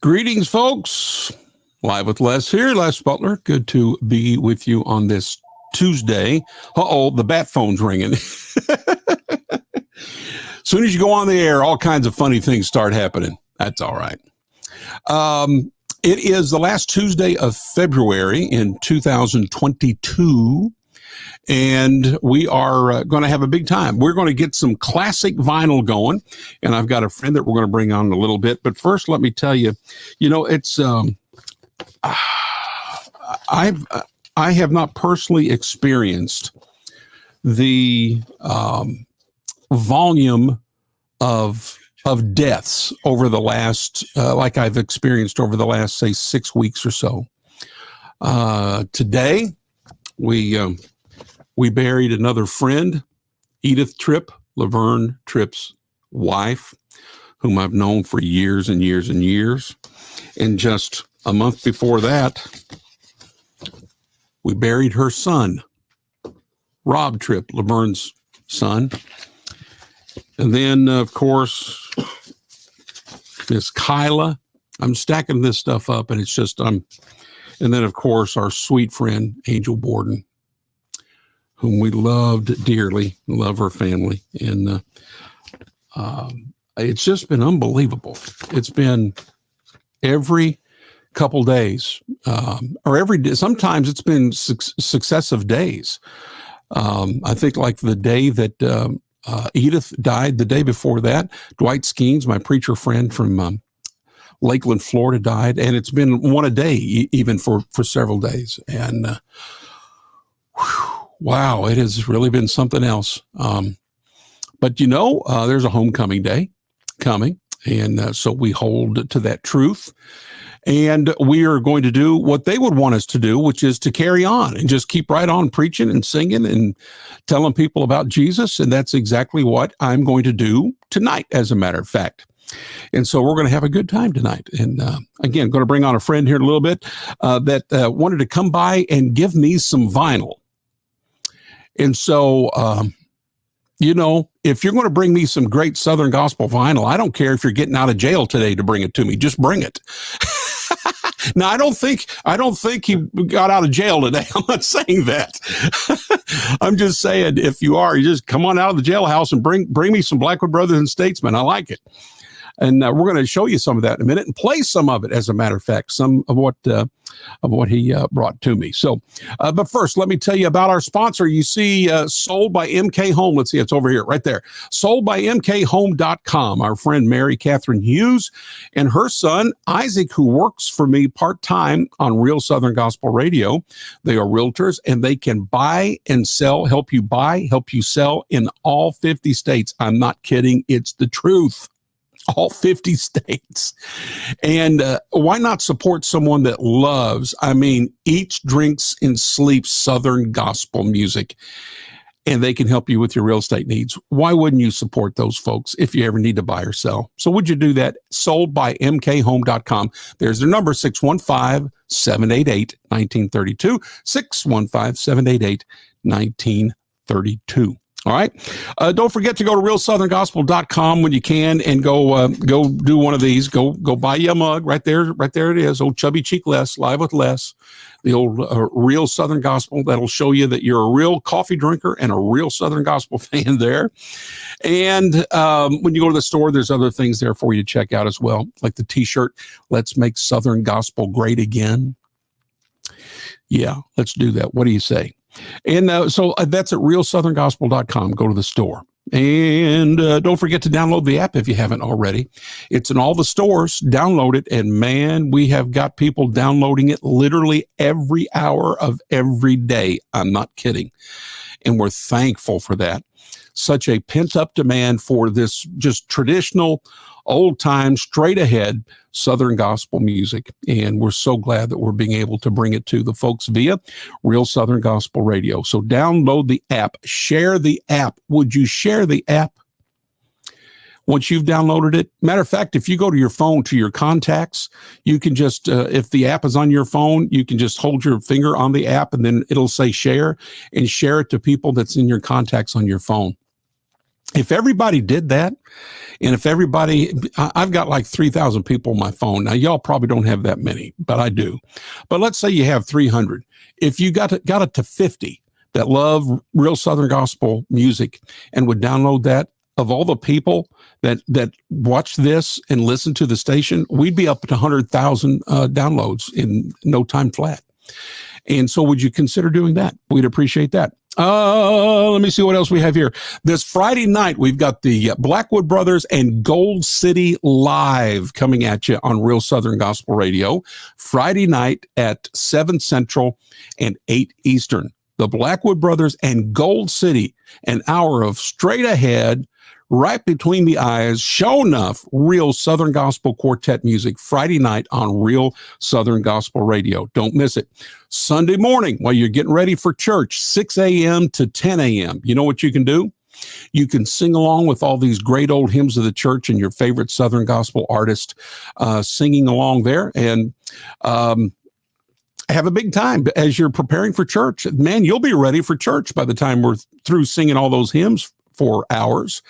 Greetings, folks. Live with Les here, Les Butler. Good to be with you on this Tuesday. Uh-oh, the bat phone's ringing. As soon as you go on the air, all kinds of funny things start happening. That's all right. It is the last Tuesday of February in 2022, and we are going to have a big time. We're going to get some classic vinyl going, and I've got a friend that we're going to bring on in a little bit. But first, let me tell you, it's I have not personally experienced the volume of deaths over the last, like I've experienced over the last, say, 6 weeks or so. Today, we buried another friend, Edith Tripp, Laverne Tripp's wife, whom I've known for years and years and years. And just a month before that, we buried her son, Rob Tripp, Laverne's son. And then, of course, Miss Kyla. I'm stacking this stuff up, and it's just, and then, of course, our sweet friend, Angel Borden, whom we loved dearly, love her family. And it's just been unbelievable. It's been every couple days, or every day. Sometimes it's been successive days. I think like the day that Edith died, the day before that, Dwight Skeens, my preacher friend from Lakeland, Florida, died. And it's been one a day, even for several days. And wow, it has really been something else. But there's a homecoming day coming. And so we hold to that truth. And we are going to do what they would want us to do, which is to carry on and just keep right on preaching and singing and telling people about Jesus. And that's exactly what I'm going to do tonight, as a matter of fact. And so we're going to have a good time tonight. And again, going to bring on a friend here in a little bit that wanted to come by and give me some vinyl. And so, if you're going to bring me some great Southern gospel vinyl, I don't care if you're getting out of jail today to bring it to me. Just bring it. Now, I don't think he got out of jail today. I'm not saying that. I'm just saying, if you are, you just come on out of the jailhouse and bring me some Blackwood Brothers and Statesmen. I like it. And we're going to show you some of that in a minute and play some of it, as a matter of fact, some of what he brought to me. So, but first, let me tell you about our sponsor. You see, Sold by MK Home. Let's see, it's over here, right there. SoldByMKHome.com. Our friend Mary Catherine Hughes and her son, Isaac, who works for me part-time on Real Southern Gospel Radio. They are realtors, and they can buy and sell, help you sell in all 50 states. I'm not kidding. It's the truth. All 50 states. And why not support someone that loves, eats, drinks, and sleeps Southern gospel music, and they can help you with your real estate needs? Why wouldn't you support those folks if you ever need to buy or sell? So would you do that? SoldByMKHome.com. There's their number, 615-788-1932, 615-788-1932. All right. Don't forget to go to realsoutherngospel.com when you can and go do one of these. Go buy you a mug right there. Right there it is. Old Chubby Cheek Les, Live with Les, the old Real Southern Gospel. That'll show you that you're a real coffee drinker and a real Southern Gospel fan there. And when you go to the store, there's other things there for you to check out as well, like the T-shirt, Let's Make Southern Gospel Great Again. Yeah, let's do that. What do you say? And so that's at realsoutherngospel.com. Go to the store. And don't forget to download the app if you haven't already. It's in all the stores. Download it. And man, we have got people downloading it literally every hour of every day. I'm not kidding. And we're thankful for that. Such a pent-up demand for this just traditional, old-time, straight-ahead Southern gospel music. And we're so glad that we're being able to bring it to the folks via Real Southern Gospel Radio. So download the app. Share the app. Would you share the app? Once you've downloaded it, matter of fact, if you go to your phone, to your contacts, you can just, if the app is on your phone, you can just hold your finger on the app and then it'll say share, and share it to people that's in your contacts on your phone. If everybody did that, and if everybody, I've got like 3,000 people on my phone. Now, y'all probably don't have that many, but I do. But let's say you have 300. If you got it to 50 that love real Southern gospel music and would download that, of all the people that watch this and listen to the station, we'd be up to 100,000 downloads in no time flat. And so would you consider doing that? We'd appreciate that. Let me see what else we have here. This Friday night, we've got the Blackwood Brothers and Gold City Live coming at you on Real Southern Gospel Radio. Friday night at 7 Central and 8 Eastern. The Blackwood Brothers and Gold City, an hour of straight ahead, right between the eyes, show enough real Southern Gospel Quartet music Friday night on Real Southern Gospel Radio. Don't miss it. Sunday morning, while you're getting ready for church, 6 a.m. to 10 a.m. You know what you can do? You can sing along with all these great old hymns of the church and your favorite Southern Gospel artist singing along there. And have a big time as you're preparing for church. Man, you'll be ready for church by the time we're through singing all those hymns 4 hours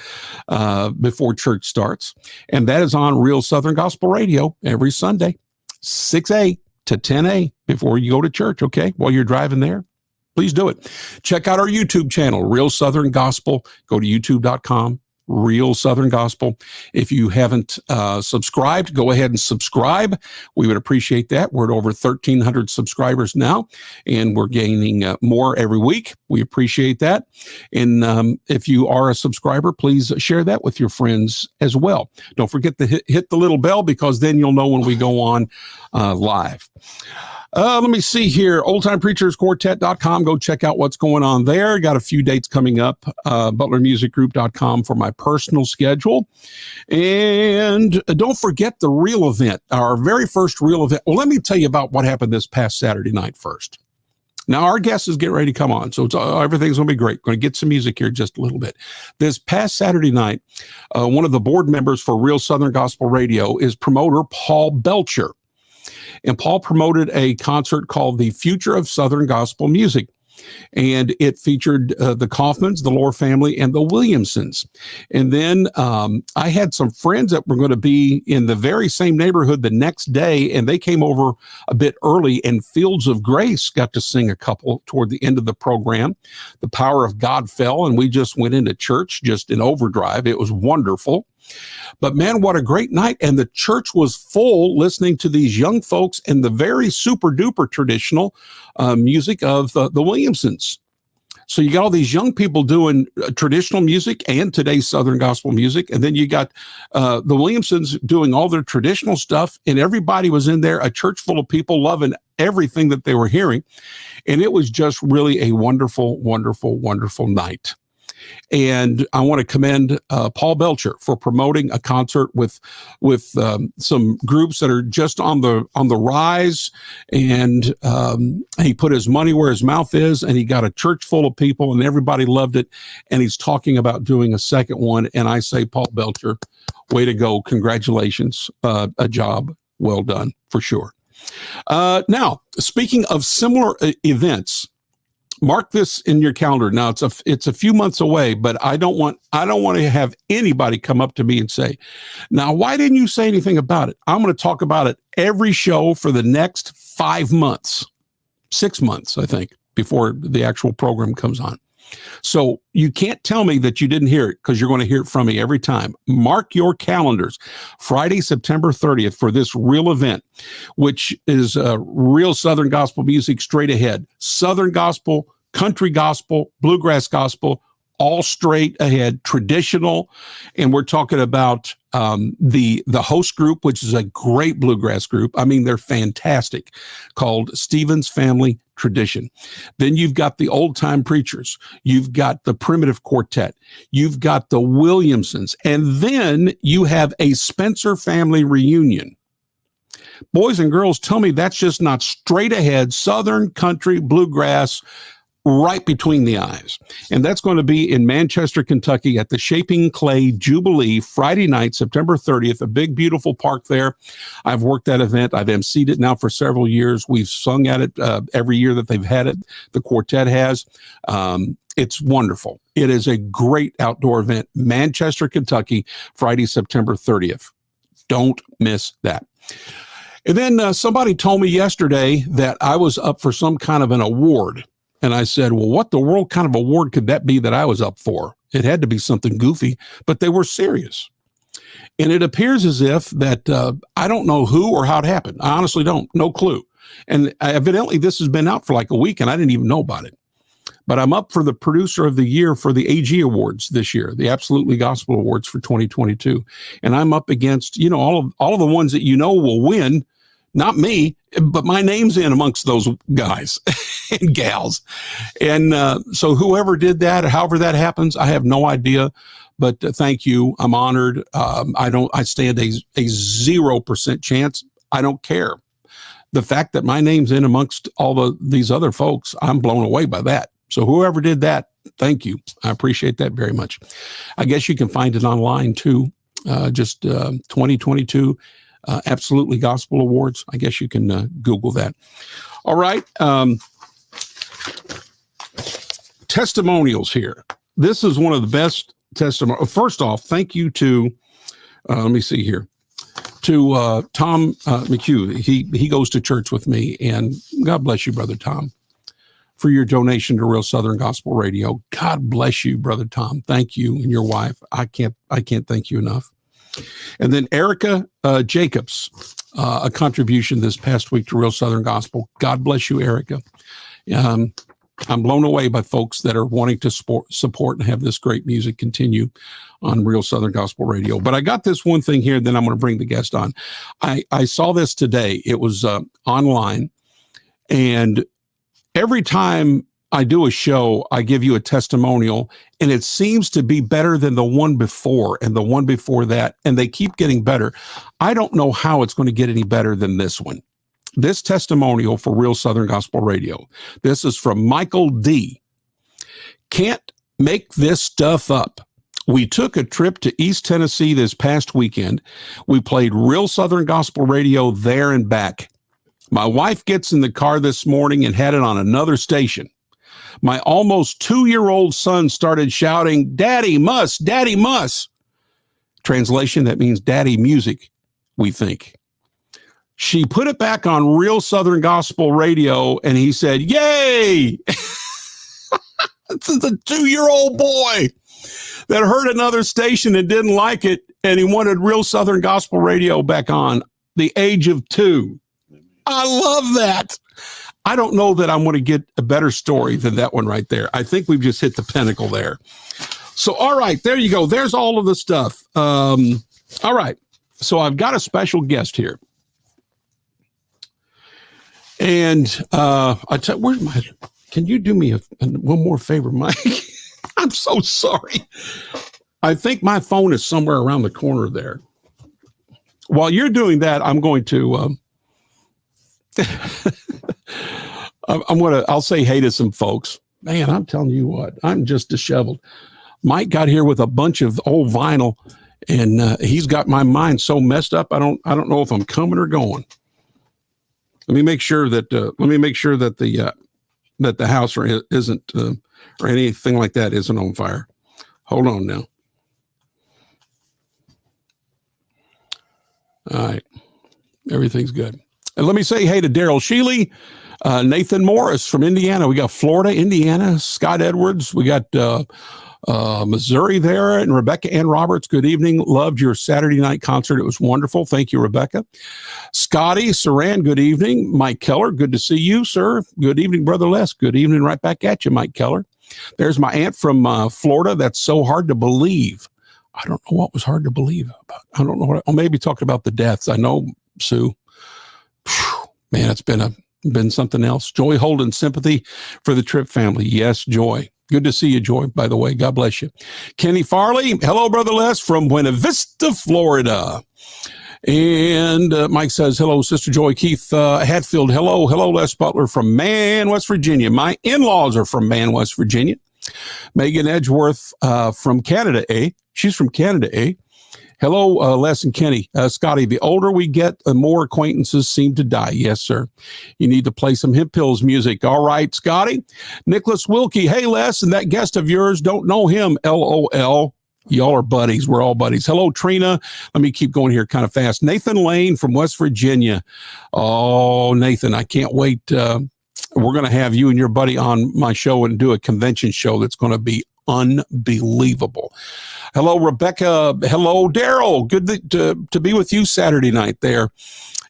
before church starts. And that is on Real Southern Gospel Radio every Sunday, 6 to 10 before you go to church, okay? While you're driving there, please do it. Check out our YouTube channel, Real Southern Gospel. Go to youtube.com. Real Southern Gospel. If you haven't subscribed, go ahead and subscribe. We would appreciate that. We're at over 1,300 subscribers now, and we're gaining more every week. We appreciate that. And if you are a subscriber, please share that with your friends as well. Don't forget to hit the little bell, because then you'll know when we go on live. Let me see here. OldTimePreachersQuartet.com. Go check out what's going on there. Got a few dates coming up. ButlerMusicGroup.com for my personal schedule. And don't forget the real event, our very first real event. Well, let me tell you about what happened this past Saturday night first. Now, our guest is getting ready to come on, so everything's going to be great. Going to get some music here just a little bit. This past Saturday night, one of the board members for Real Southern Gospel Radio is promoter Paul Belcher. And Paul promoted a concert called The Future of Southern Gospel Music. And it featured the Kaufmans, the Lohr family, and the Williamsons. And then I had some friends that were going to be in the very same neighborhood the next day, and they came over a bit early, and Fields of Grace got to sing a couple toward the end of the program. The Power of God fell, and we just went into church just in overdrive. It was wonderful. But man, what a great night. And the church was full listening to these young folks and the very super duper traditional music of the Williamsons. So you got all these young people doing traditional music and today's Southern Gospel music. And then you got the Williamsons doing all their traditional stuff. And everybody was in there, a church full of people loving everything that they were hearing. And it was just really a wonderful, wonderful, wonderful night. And I want to commend Paul Belcher for promoting a concert with some groups that are just on the rise. And he put his money where his mouth is, and he got a church full of people, and everybody loved it. And he's talking about doing a second one. And I say, Paul Belcher, way to go! Congratulations, a job well done for sure. Now, speaking of similar events. Mark this in your calendar. Now it's a few months away, but I don't want to have anybody come up to me and say, "Now, why didn't you say anything about it?" I'm going to talk about it every show for the next 5 months, 6 months, I think, before the actual program comes on. So you can't tell me that you didn't hear it, because you're going to hear it from me every time. Mark your calendars. Friday, September 30th for this real event, which is real Southern Gospel music straight ahead. Southern Gospel, country gospel, bluegrass gospel, all straight ahead, traditional. And we're talking about the host group, which is a great bluegrass group. I mean, they're fantastic, called Stevens Family Tradition. Then you've got the Old Time Preachers. You've got the Primitive Quartet. You've got the Williamsons. And then you have a Spencer family reunion. Boys and girls, tell me that's just not straight ahead Southern country bluegrass right between the eyes. And that's going to be in Manchester, Kentucky at the Shaping Clay Jubilee, Friday night, September 30th, a big, beautiful park there. I've worked that event. I've emceed it now for several years. We've sung at it every year that they've had it. The quartet has. It's wonderful. It is a great outdoor event. Manchester, Kentucky, Friday, September 30th. Don't miss that. And then somebody told me yesterday that I was up for some kind of an award. And I said, well, what the world kind of award could that be that I was up for? It had to be something goofy, but they were serious. And it appears as if that I don't know who or how it happened. I honestly don't. No clue. And evidently this has been out for like a week and I didn't even know about it. But I'm up for the Producer of the Year for the AG Awards this year, the Absolutely Gospel Awards for 2022. And I'm up against, all of the ones that will win. Not me, but my name's in amongst those guys and gals. And so whoever did that, or however that happens, I have no idea. But thank you. I'm honored. I stand a 0% chance. I don't care. The fact that my name's in amongst all these other folks, I'm blown away by that. So whoever did that, thank you. I appreciate that very much. I guess you can find it online too. Just 2022. Absolutely Gospel Awards. I guess you can Google that. All right. Testimonials here. This is one of the best testimonials. First off, thank you to, let me see here, to Tom McHugh. He goes to church with me, and God bless you, Brother Tom, for your donation to Real Southern Gospel Radio. God bless you, Brother Tom. Thank you and your wife. I can't thank you enough. And then Erica Jacobs, a contribution this past week to Real Southern Gospel. God bless you, Erica. I'm blown away by folks that are wanting to support and have this great music continue on Real Southern Gospel Radio. But I got this one thing here, then I'm going to bring the guest on. I saw this today. It was online, and every time I do a show, I give you a testimonial, and it seems to be better than the one before and the one before that, and they keep getting better. I don't know how it's going to get any better than this one. This testimonial for Real Southern Gospel Radio. This is from Michael D. Can't make this stuff up. We took a trip to East Tennessee this past weekend. We played Real Southern Gospel Radio there and back. My wife gets in the car this morning and had it on another station. My almost 2-year-old son started shouting, "Daddy must, Daddy must." Translation, that means daddy music, we think. She put it back on Real Southern Gospel Radio, and he said, "Yay!" This is a 2-year-old boy that heard another station and didn't like it, and he wanted Real Southern Gospel Radio back on, the age of 2. I love that. I don't know that I'm going to get a better story than that one right there. I think we've just hit the pinnacle there. So, all right, there you go. There's all of the stuff. All right. So I've got a special guest here. And where's my, can you do me one more favor, Mike? I'm so sorry. I think my phone is somewhere around the corner there. While you're doing that, I'm going to, I'll say hey to some folks. Man, I'm telling you what, I'm just disheveled. Mike got here with a bunch of old vinyl, and he's got my mind so messed up. I don't know if I'm coming or going. Let me make sure that the house isn't or anything like that isn't on fire. Hold on now. All right, everything's good. And let me say hey to Daryl Sheely, Nathan Morris from Indiana. We got Florida, Indiana, Scott Edwards. We got Missouri there, and Rebecca Ann Roberts. Good evening. Loved your Saturday night concert. It was wonderful. Thank you, Rebecca. Scotty Saran, good evening. Mike Keller, good to see you, sir. Good evening, Brother Les. Good evening right back at you, Mike Keller. There's my aunt from Florida. That's so hard to believe. I don't know what was hard to believe about. I don't know what. I'll maybe talk about the deaths. I know, Sue. Whew, man, it's been something else. Joy Holden, sympathy for the Tripp family. Yes, Joy. Good to see you, Joy, by the way. God bless you. Kenny Farley, hello, Brother Les, from Buena Vista, Florida. And Mike says, hello, Sister Joy. Keith Hatfield, hello. Hello, Les Butler from Man, West Virginia. My in-laws are from Man, West Virginia. Megan Edgeworth from Canada, eh? She's from Canada, eh? Hello, Les and Kenny. Scotty, the older we get, the more acquaintances seem to die. Yes, sir. You need to play some Hemp Hills music. All right, Scotty. Nicholas Wilkie. Hey, Les, and that guest of yours, don't know him. LOL. Y'all are buddies. We're all buddies. Hello, Trina. Let me keep going here kind of fast. Nathan Lane from West Virginia. Oh, Nathan, I can't wait. We're going to have you and your buddy on my show and do a convention show that's going to be unbelievable. Hello, Rebecca. Hello, Daryl. Good to be with you Saturday night there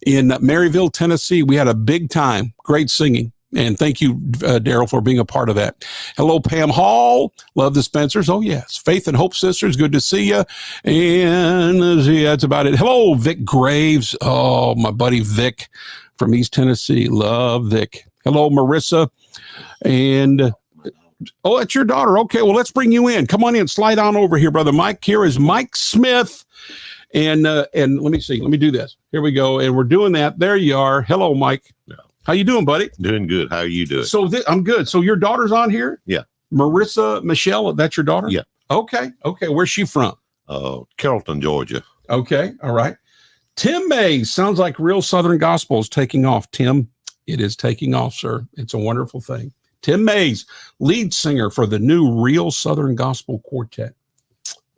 in Maryville, Tennessee. We had a big time. Great singing. And thank you, Daryl, for being a part of that. Hello, Pam Hall. Love the Spencers. Oh, yes. Faith and Hope Sisters. Good to see you. And that's about it. Hello, Vic Graves. Oh, my buddy Vic from East Tennessee. Love Vic. Hello, Marissa. And oh, that's your daughter. Okay, well, let's bring you in. Come on in. Slide on over here, Brother Mike. Here is Mike Smith. And let me see. Let me do this. Here we go. And we're doing that. There you are. Hello, Mike. Yeah. How you doing, buddy? Doing good. How are you doing? So I'm good. So your daughter's on here? Yeah. Marissa Michelle, that's your daughter? Yeah. Okay. Where's she from? Carrollton, Georgia. Okay. All right. Tim Mays. Sounds like Real Southern Gospel is taking off, Tim. It is taking off, sir. It's a wonderful thing. Tim Mays, lead singer for the new Real Southern Gospel Quartet.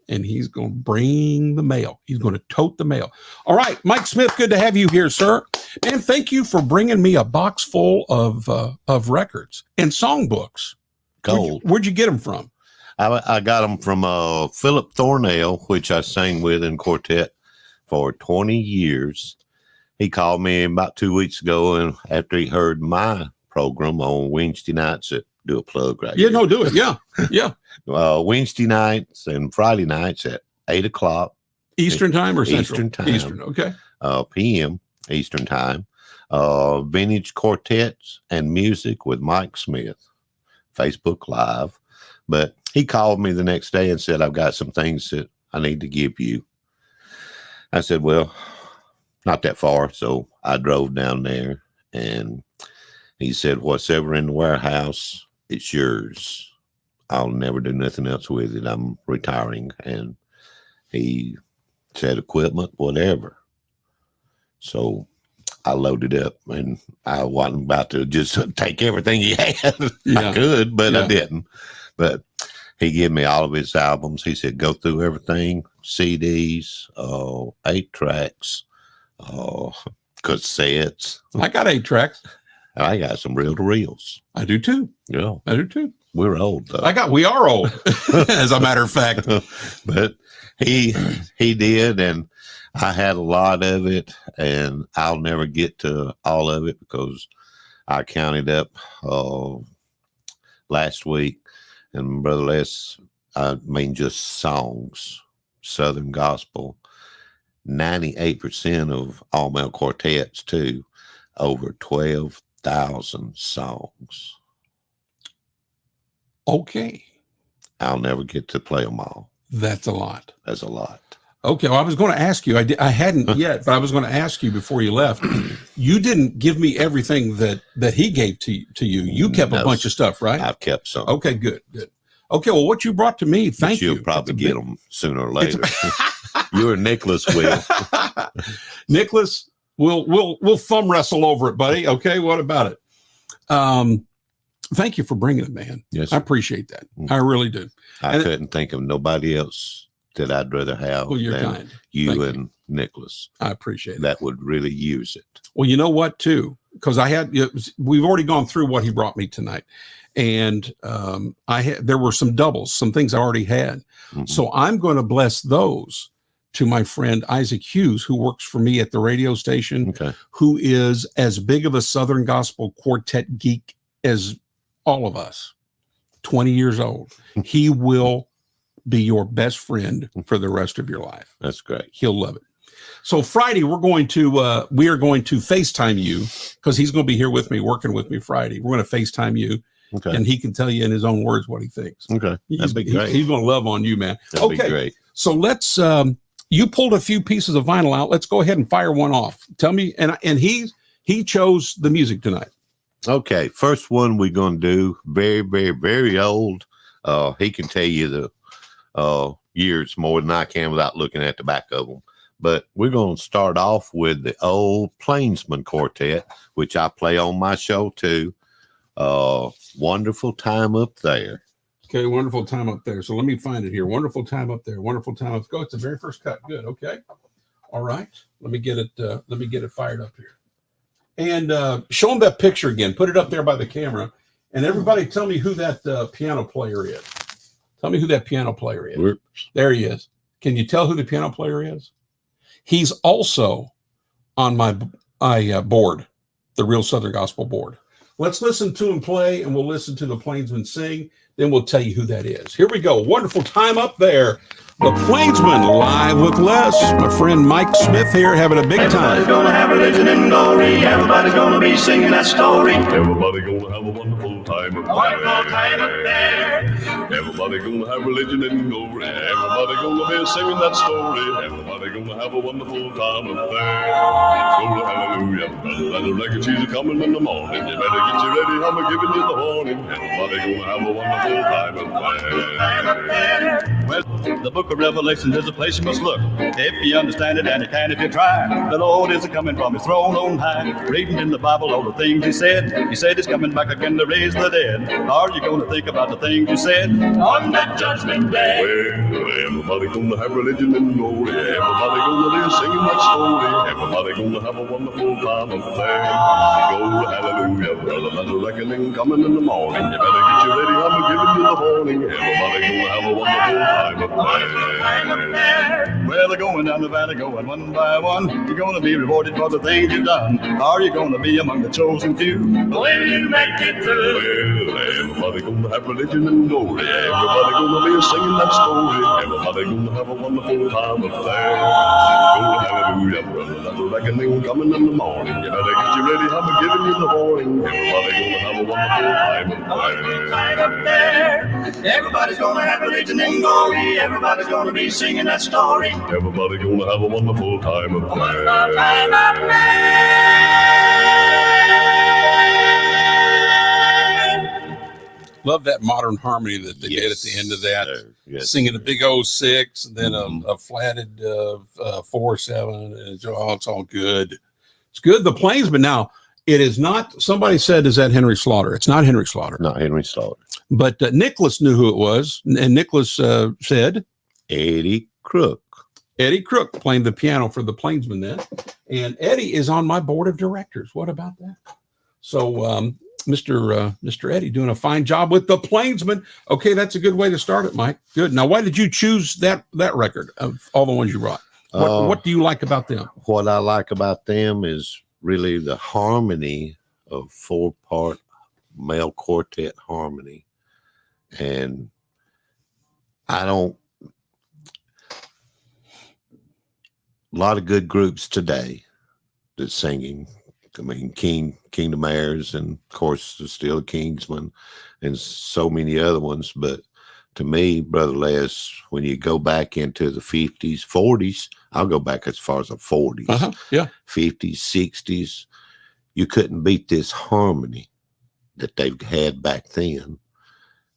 And he's going to bring the mail. He's going to tote the mail. All right, Mike Smith, good to have you here, sir. And thank you for bringing me a box full of records and songbooks. Gold. Where'd you get them from? I got them from Philip Thornell, which I sang with in quartet for 20 years. He called me about 2 weeks ago, and after he heard my program on Wednesday nights at do a plug right here. Yeah, no, do it. Yeah. Yeah. Wednesday nights and Friday nights at 8:00 Eastern time or Central? Eastern time. Eastern, okay. PM Eastern time. Vintage quartets and music with Mike Smith, Facebook Live. But he called me the next day and said, I've got some things that I need to give you. I said, well, not that far. So I drove down there, and he said, whatever in the warehouse, it's yours. I'll never do nothing else with it. I'm retiring. And he said, equipment, whatever. So I loaded up, and I wasn't about to just take everything he had. Yeah. I could, but I didn't. But he gave me all of his albums. He said, go through everything, CDs, 8 tracks, cassettes. I got 8 tracks. I got some reel-to-reels. I do too. Yeah. I do too. We're old, though. We are old, as a matter of fact. But he did, and I had a lot of it, and I'll never get to all of it because I counted up last week, and Brother Les, I mean just songs, Southern Gospel, 98% of all male quartets too, over 12,000 songs. Okay. I'll never get to play them all. That's a lot. That's a lot. Okay, well, I was going to ask you. I hadn't yet, but I was going to ask you before you left. You didn't give me everything that he gave to you. You kept a bunch of stuff, right? I've kept some. Okay, good. Okay, well, what you brought to me, thank you. You'll probably get them sooner or later. You or Nicholas will. Nicholas, we'll thumb wrestle over it, buddy. Okay, what about it? Thank you for bringing it, man. Yes, I appreciate that. I really do. I couldn't think of nobody else that I'd rather have than you and Nicholas. I appreciate it. That would really use it. Well, you know what, too? Because we've already gone through what he brought me tonight. And there were some doubles, some things I already had. Mm-hmm. So I'm going to bless those to my friend Isaac Hughes, who works for me at the radio station, who is as big of a Southern Gospel quartet geek as all of us, 20 years old. He will be your best friend for the rest of your life. That's great. He'll love it. So Friday, we are going to FaceTime you, because he's going to be here with me, working with me Friday. We're going to FaceTime you. Okay. And he can tell you in his own words what he thinks. Okay. That'd be great. He's going to love on you, man. That'd be great. So let's you pulled a few pieces of vinyl out. Let's go ahead and fire one off. Tell me, and he chose the music tonight. Okay, first one we're going to do, very, very, very old. He can tell you the years more than I can without looking at the back of them. But we're going to start off with the old Plainsman Quartet, which I play on my show too. Wonderful Time Up There. Okay, Wonderful Time Up There. So let me find it here. Wonderful Time Up There. Wonderful Time Up. Go. It's the very first cut. Good. Okay. All right. Let me get it fired up here. And show them that picture again. Put it up there by the camera. And everybody tell me who that piano player is. Tell me who that piano player is. Whoops. There he is. Can you tell who the piano player is? He's also on my board, the Real Southern Gospel board. Let's listen to him play, and we'll listen to the Plainsmen sing. Then we'll tell you who that is. Here we go. Wonderful Time Up There. The Plainsmen live with Les. My friend Mike Smith here having a big time. Everybody's gonna have religion and glory. Everybody's gonna be singing that story. Everybody gonna have a wonderful time up Wonderful time up there. Everybody gonna have religion and glory. Everybody gonna be singing that story. Everybody gonna have a wonderful time up there. Glory, hallelujah. Brother resurrection, she's coming in the morning. You better get you ready, I'm giving you the warning. Everybody gonna have a wonderful time up there. Well, the book of Revelation is a place you must look. If you understand it, and you can if you try. The Lord is coming from his throne on high. Reading in the Bible all the things he said. He said he's coming back again to raise the dead. Are you going to think about the things you said on that judgment day? Well, everybody gonna have religion and glory. Everybody gonna be singing that story. Everybody gonna have a wonderful time up there. Glory, hallelujah, brother. There's a reckoning coming in the morning. You better get you ready, I'm giving you the warning. Everybody gonna have a wonderful time up there. Well, they're going down the valley, going one by one. You're going to be rewarded for the things you've done. Are you going to be among the chosen few? Will you make it through? Well, everybody gonna have religion and glory. Everybody gonna be singing that story. Everybody gonna have a wonderful time up there. Glory, hallelujah, brother. There's a reckoning coming in the morning. You better get you ready, I'm giving you the warning. Everybody gonna have a wonderful time up there. Everybody's gonna have religion and glory. Everybody's gonna be singing that story. Everybody gonna have a wonderful time up there. Time up Love that modern harmony that they did at the end of that. Yes. Singing a big 06 and then a flatted 4/7. And it's all good. It's good. The Plainsmen. Now, it is not, somebody said, is that Henry Slaughter? It's not Henry Slaughter. Not Henry Slaughter. But Nicholas knew who it was. And Nicholas said, Eddie Crook. Eddie Crook playing the piano for the Plainsmen then. And Eddie is on my board of directors. What about that? So, Mr. Eddie doing a fine job with the Plainsmen. Okay, that's a good way to start it, Mike. Good. Now, why did you choose that record of all the ones you brought? What do you like about them? What I like about them is really the harmony of 4-part male quartet harmony. And a lot of good groups today that's singing. I mean, Kingdom Heirs, and of course, the Still Kingsmen, and so many other ones. But to me, Brother Les, when you go back into the 50s, 40s, I'll go back as far as the 40s, Yeah. 50s, 60s, you couldn't beat this harmony that they've had back then.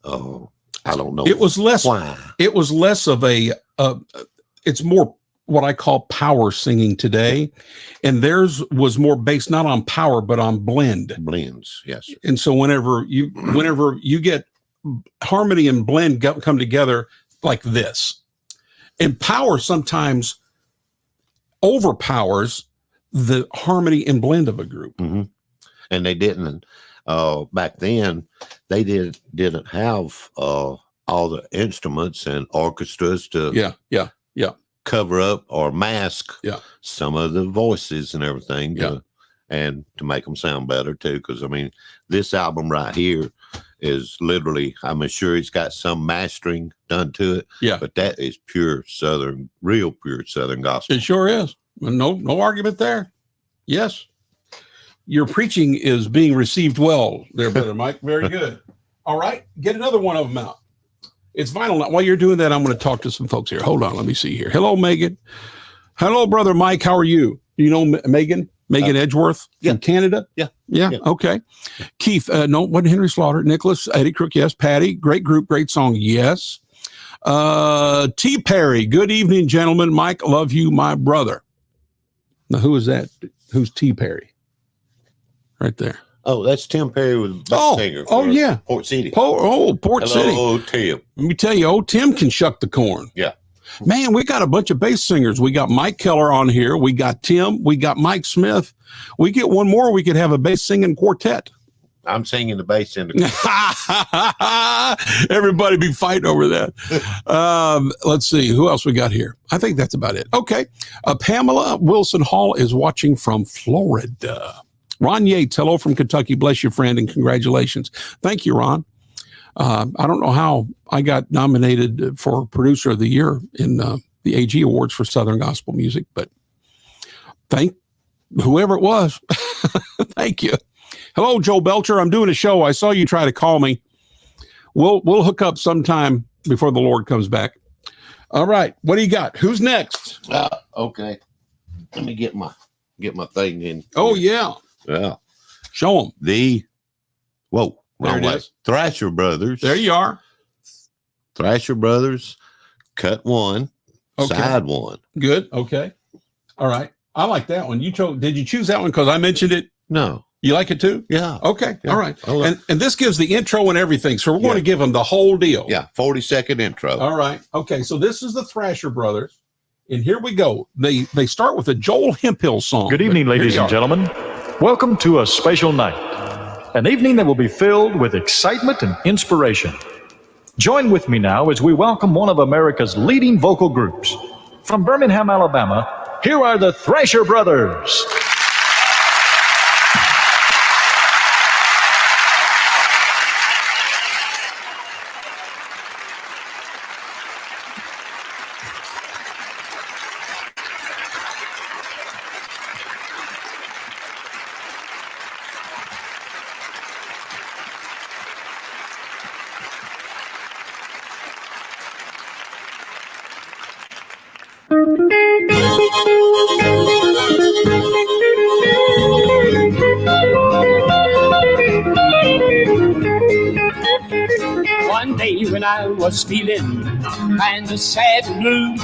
I don't know. It was less. Why. It was less of a. It's more what I call power singing today, and theirs was more based not on power but on blend. Blends, yes, sir. And so whenever you get harmony and blend come together like this, and power sometimes overpowers the harmony and blend of a group. Mm-hmm. And they didn't. Back then, they didn't have all the instruments and orchestras to Yeah. cover up or mask Yeah. some of the voices and everything and to make them sound better too. Because I mean, this album right here is literally, I'm sure it's got some mastering done to it. Yeah. But that is pure Southern, real pure Southern gospel. It sure is. No argument there. Yes. Your preaching is being received well there, Brother Mike. Very good. All right. Get another one of them out. It's vinyl night. While you're doing that, I'm going to talk to some folks here. Hold on. Let me see here. Hello, Megan. Hello, brother Mike. How are you? Do you know Megan? Megan Edgeworth from Canada? Yeah. Yeah. Okay. Keith, no, wasn't Henry Slaughter. Nicholas, Eddie Crook, yes. Patty, great group, great song, yes. T. Perry, good evening, gentlemen. Mike, love you, my brother. Now, who is that? Who's T. Perry? Right there. Oh, that's Tim Perry with Oh, singer. oh, yeah. Port City. Port City. Hello, Tim. Let me tell you, old Tim can shuck the corn. Yeah. Man, we got a bunch of bass singers. We got Mike Keller on here. We got Tim. We got Mike Smith. We get one more. We could have a bass singing quartet. I'm singing the bass in the Everybody be fighting over that. Let's see. Who else we got here? I think that's about it. Okay. Pamela Wilson Hall is watching from Florida. Ron Yates, hello from Kentucky. Bless you, friend, and congratulations. Thank you, Ron. I don't know how I got nominated for Producer of the Year in the AG Awards for Southern Gospel Music, but thank whoever it was. Thank you. Hello, Joe Belcher. I'm doing a show. I saw you try to call me. We'll hook up sometime before the Lord comes back. All right. What do you got? Who's next? Okay. Let me get my thing in. Oh, yeah. Yeah. Show them. Whoa. There Wrong it way. is. Thrasher Brothers. There you are. Thrasher Brothers, cut one, Okay. side one. Good. Okay. All right. I like that one. Did you choose that one because I mentioned it? No. You like it too? Yeah. Okay. Yeah. All right. I love- And this gives the intro and everything. So we're going to give them the whole deal. Yeah. 40-second intro. All right. Okay. So this is the Thrasher Brothers. And here we go. They start with a Joel Hemphill song. Good evening, But here ladies you and are. gentlemen. Welcome to a special night, an evening that will be filled with excitement and inspiration. Join with me now as we welcome one of America's leading vocal groups. From Birmingham, Alabama, here are the Thrasher Brothers. One day when I was feeling kind of sad and blue,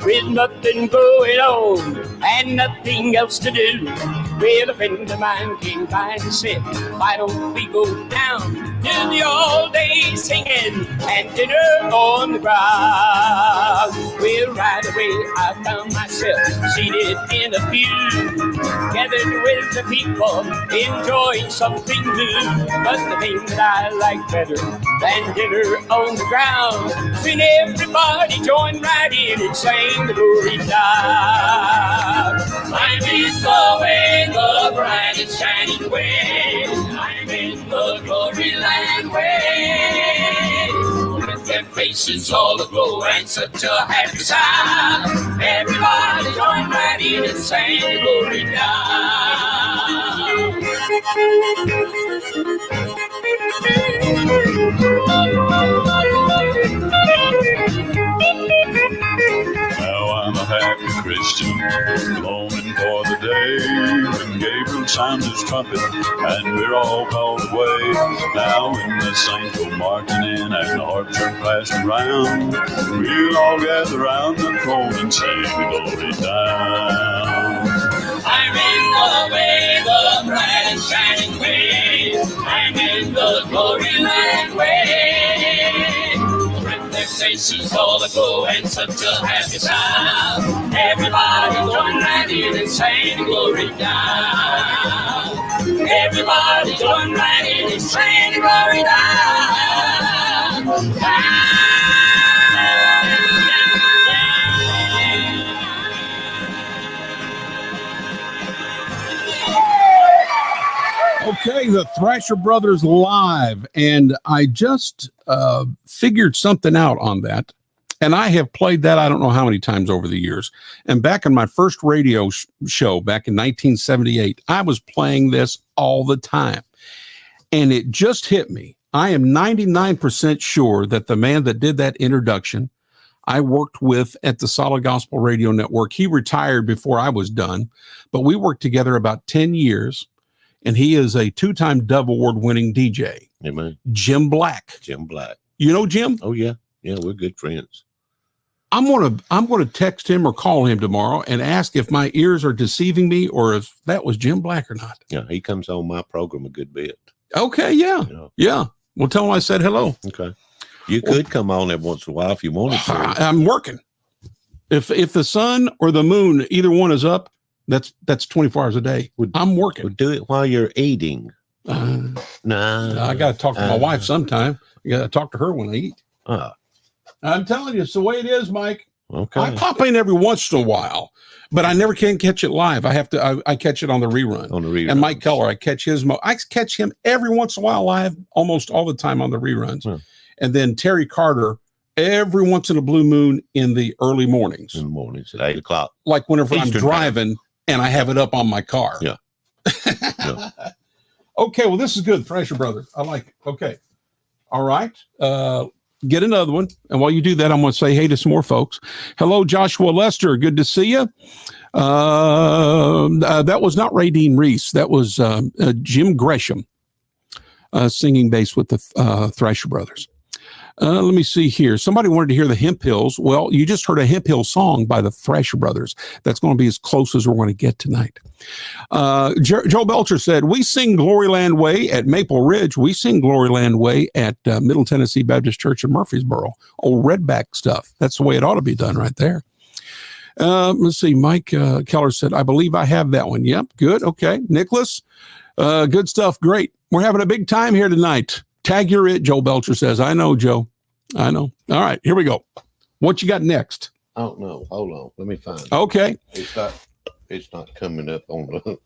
with nothing going on and nothing else to do, well, a friend of mine came by and said, why don't we go down to the all-day singing and dinner on the ground? Well, right away I found myself seated in a pew, gathered with the people, enjoying something new. But the thing that I like better than dinner on the ground, when everybody joined right in and sang the glory down. I'm in the way, the bright and shining way. I'm in the glory land way. With their faces all aglow and such a happy sound, everybody joined right in and sang the glory Now I'm a happy Christian, longing for the day when Gabriel sounds his trumpet and we're all called away. Now when the saints go marching in and the harps are passing round, we'll all gather round the throne and sing glory down. I'm in the way, the bright and shining way. I'm in the glory land way. With their faces all aglow and such a happy sound, everybody join right in and sing glory down. Everybody join right in and sing glory down. Okay, the Thrasher Brothers live. And I just figured something out on that. And I have played that I don't know how many times over the years. And back in my first radio show back in 1978, I was playing this all the time. And it just hit me. I am 99% sure that the man that did that introduction, I worked with at the Solid Gospel Radio Network. He retired before I was done, but we worked together about 10 years, and he is a 2-time Dove Award winning DJ, Amen. Jim Black. Jim Black. You know Jim? Oh yeah. Yeah, we're good friends. I'm gonna text him or call him tomorrow and ask if my ears are deceiving me or if that was Jim Black or not. Yeah, he comes on my program a good bit. Okay, yeah. Yeah. Well, tell him I said hello. Okay. You could come on every once in a while if you wanted to. I'm working. If the sun or the moon, either one is up, that's 24 hours a day. I'm working. Well, do it while you're eating. Nah. Nah. I got to talk to my wife sometime. You got to talk to her when I eat. I'm telling you, it's the way it is, Mike. Okay. I pop in every once in a while, but I never can catch it live. I have to. I catch it on the rerun. On the rerun. And Mike Keller, I catch I catch him every once in a while live, almost all the time on the reruns. Yeah. And then Terry Carter every once in a blue moon in the early mornings. In the mornings at 8 o'clock. Like whenever I'm Eastern driving and I have it up on my car. Yeah. Yeah. Okay, well, this is good. Thrasher Brothers. I like it. Okay. All right. Get another one. And while you do that, I'm going to say hey to some more folks. Hello, Joshua Lester. Good to see you. That was not Ray Dean Reese. That was Jim Gresham singing bass with the Thrasher Brothers. Let me see here. Somebody wanted to hear the Hemp Hills. Well, you just heard a Hemp Hill song by the Thrasher Brothers. That's going to be as close as we're going to get tonight. Joe Belcher said, we sing Gloryland Way at Maple Ridge. We sing Gloryland Way at Middle Tennessee Baptist Church in Murfreesboro. Old Redback stuff. That's the way it ought to be done right there. Let's see. Mike Keller said, I believe I have that one. Yep. Good. Okay. Nicholas, good stuff. Great. We're having a big time here tonight. Tag you're it, Joe Belcher says. I know, Joe. I know. All right, here we go. What you got next? I don't know. Hold on. Let me find it. Okay. It's not coming up on the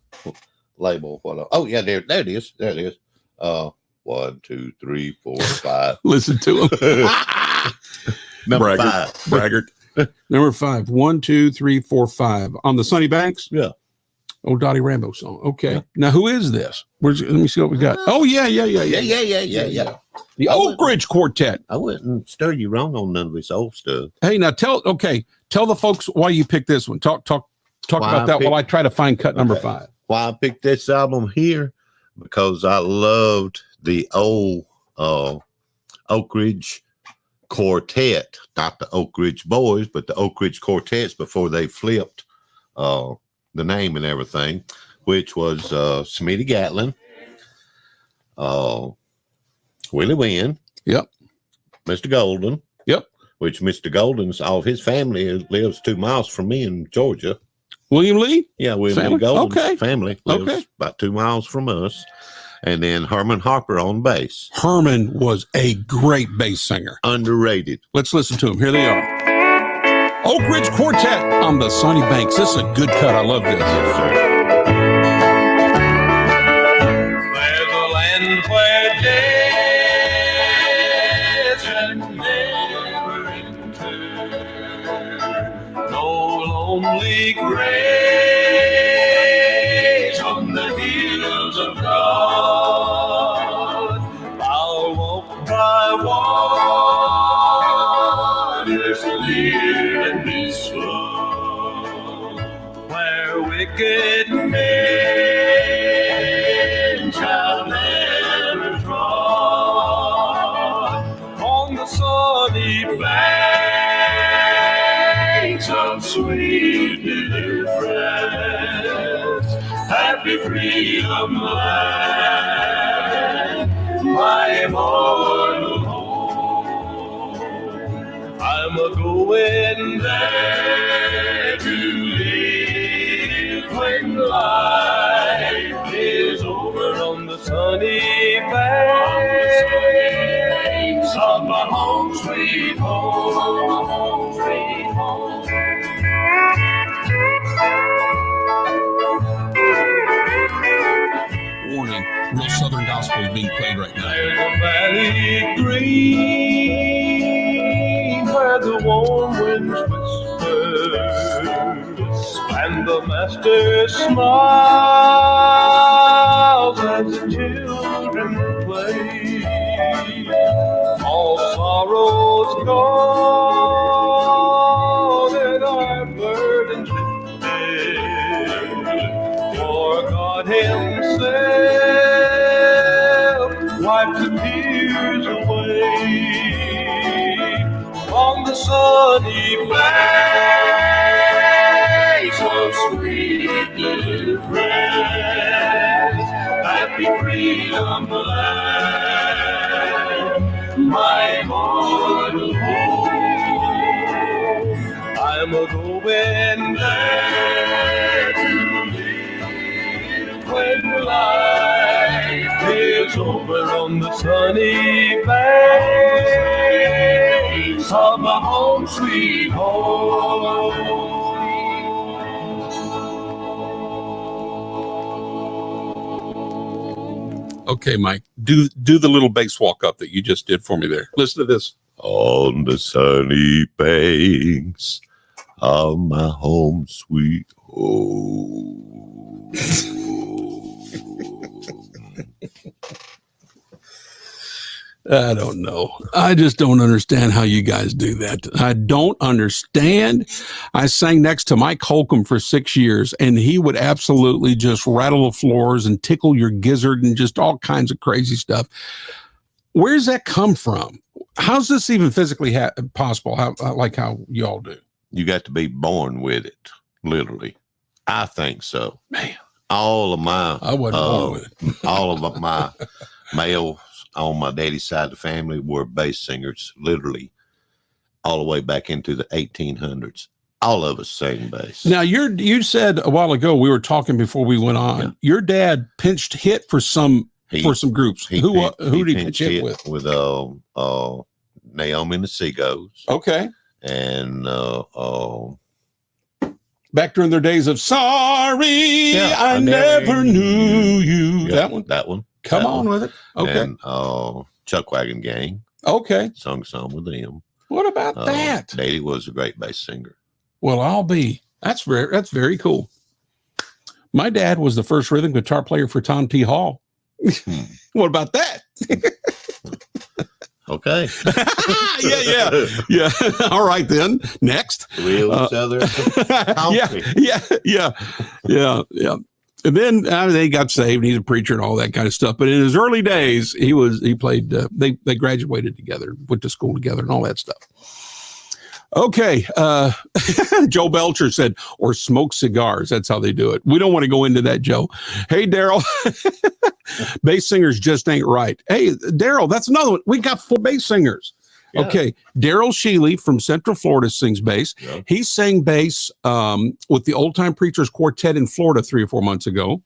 label. Oh, yeah, there it is. There it is. 1, 2, 3, 4, 5. Listen to him. Number Braggart. 5. Braggart. Number 5. 1, 2, 3, 4, 5. On the Sunny Banks? Yeah. Oh, Dottie Rambo song. Okay. Yeah. Now, who is this? Let me see what we got. Oh, yeah. Yeah. The Oak Ridge Quartet. I wouldn't stir you wrong on none of this old stuff. Hey, now tell the folks why you picked this one. Talk about that while I try to find cut number 5. Why I picked this album here? Because I loved the old Oak Ridge Quartet, not the Oak Ridge Boys, but the Oak Ridge Quartets before they flipped the name and everything, which was Smitty Gatlin, Willie Wynn, yep, Mr. Golden, yep, which Mr. Golden's all of his family lives 2 miles from me in Georgia. William Lee? Yeah, William Family? Lee Golden's Okay. family lives about 2 miles from us. And then Herman Harper on bass. Herman was a great bass singer. Underrated. Let's listen to them. Here they are. Oak Ridge Quartet on the Sunny Banks. This is a good cut. I love this. Yes, sir. There's a land where days can never enter. No lonely graves on the hills of God. I'll walk by waters clear and peaceful, where wicked men shall never trod. On the sunny banks of sweet deliverance, happy freedom land, my immortal home. I'm a-going there to live when life is over on the sunny banks of my home sweet home, sweet home. Warning, real Southern gospel is being played right now. There's a valley green where the warm winds whisper, and the master smiles as the children play. Lord himself wipes the tears away on the sunny place of sweet rest. Happy freedom land, my heart will hold. I'm a going there to live when life is over on the sunny banks of my home sweet home. Okay, Mike, do the little bass walk up that you just did for me there. Listen to this. On the sunny banks of my home sweet home. I don't know. I just don't understand how you guys do that. I don't understand. I sang next to Mike Holcomb for 6 years, and he would absolutely just rattle the floors and tickle your gizzard and just all kinds of crazy stuff. Where's that come from? How's this even physically possible? Like how you all do? You got to be born with it, literally. I think so. Man, All of my, I wasn't born with it. all of my males on my daddy's side of the family were bass singers, literally, all the way back into the 1800s. All of us sang bass. Now, you said a while ago, we were talking before we went on, Yeah. your dad pinched hit for some groups. Who did he pinch hit with? With Naomi and the Seagulls. Okay. And Back during their days of sorry, Yeah, I never knew you. yeah, That one? That one. Come that on one. with it. Okay. And Chuck Wagon Gang Okay. sung some with them. What about that? Daddy was a great bass singer. Well, that's very cool. My dad was the first rhythm guitar player for Tom T. Hall. What about that? Okay. yeah. All right then. Next. Real Southern country. Yeah. And then they got saved. And he's a preacher and all that kind of stuff. But in his early days, he played. They graduated together, went to school together, and all that stuff. Okay. Joe Belcher said, or smoke cigars. That's how they do it. We don't want to go into that, Joe. Hey, Daryl. Bass singers just ain't right. Hey, Daryl, that's another one. We got 4 bass singers. Yeah. Okay. Daryl Sheely from Central Florida sings bass. Yeah. He sang bass with the Old Time Preachers Quartet in Florida 3 or 4 months ago.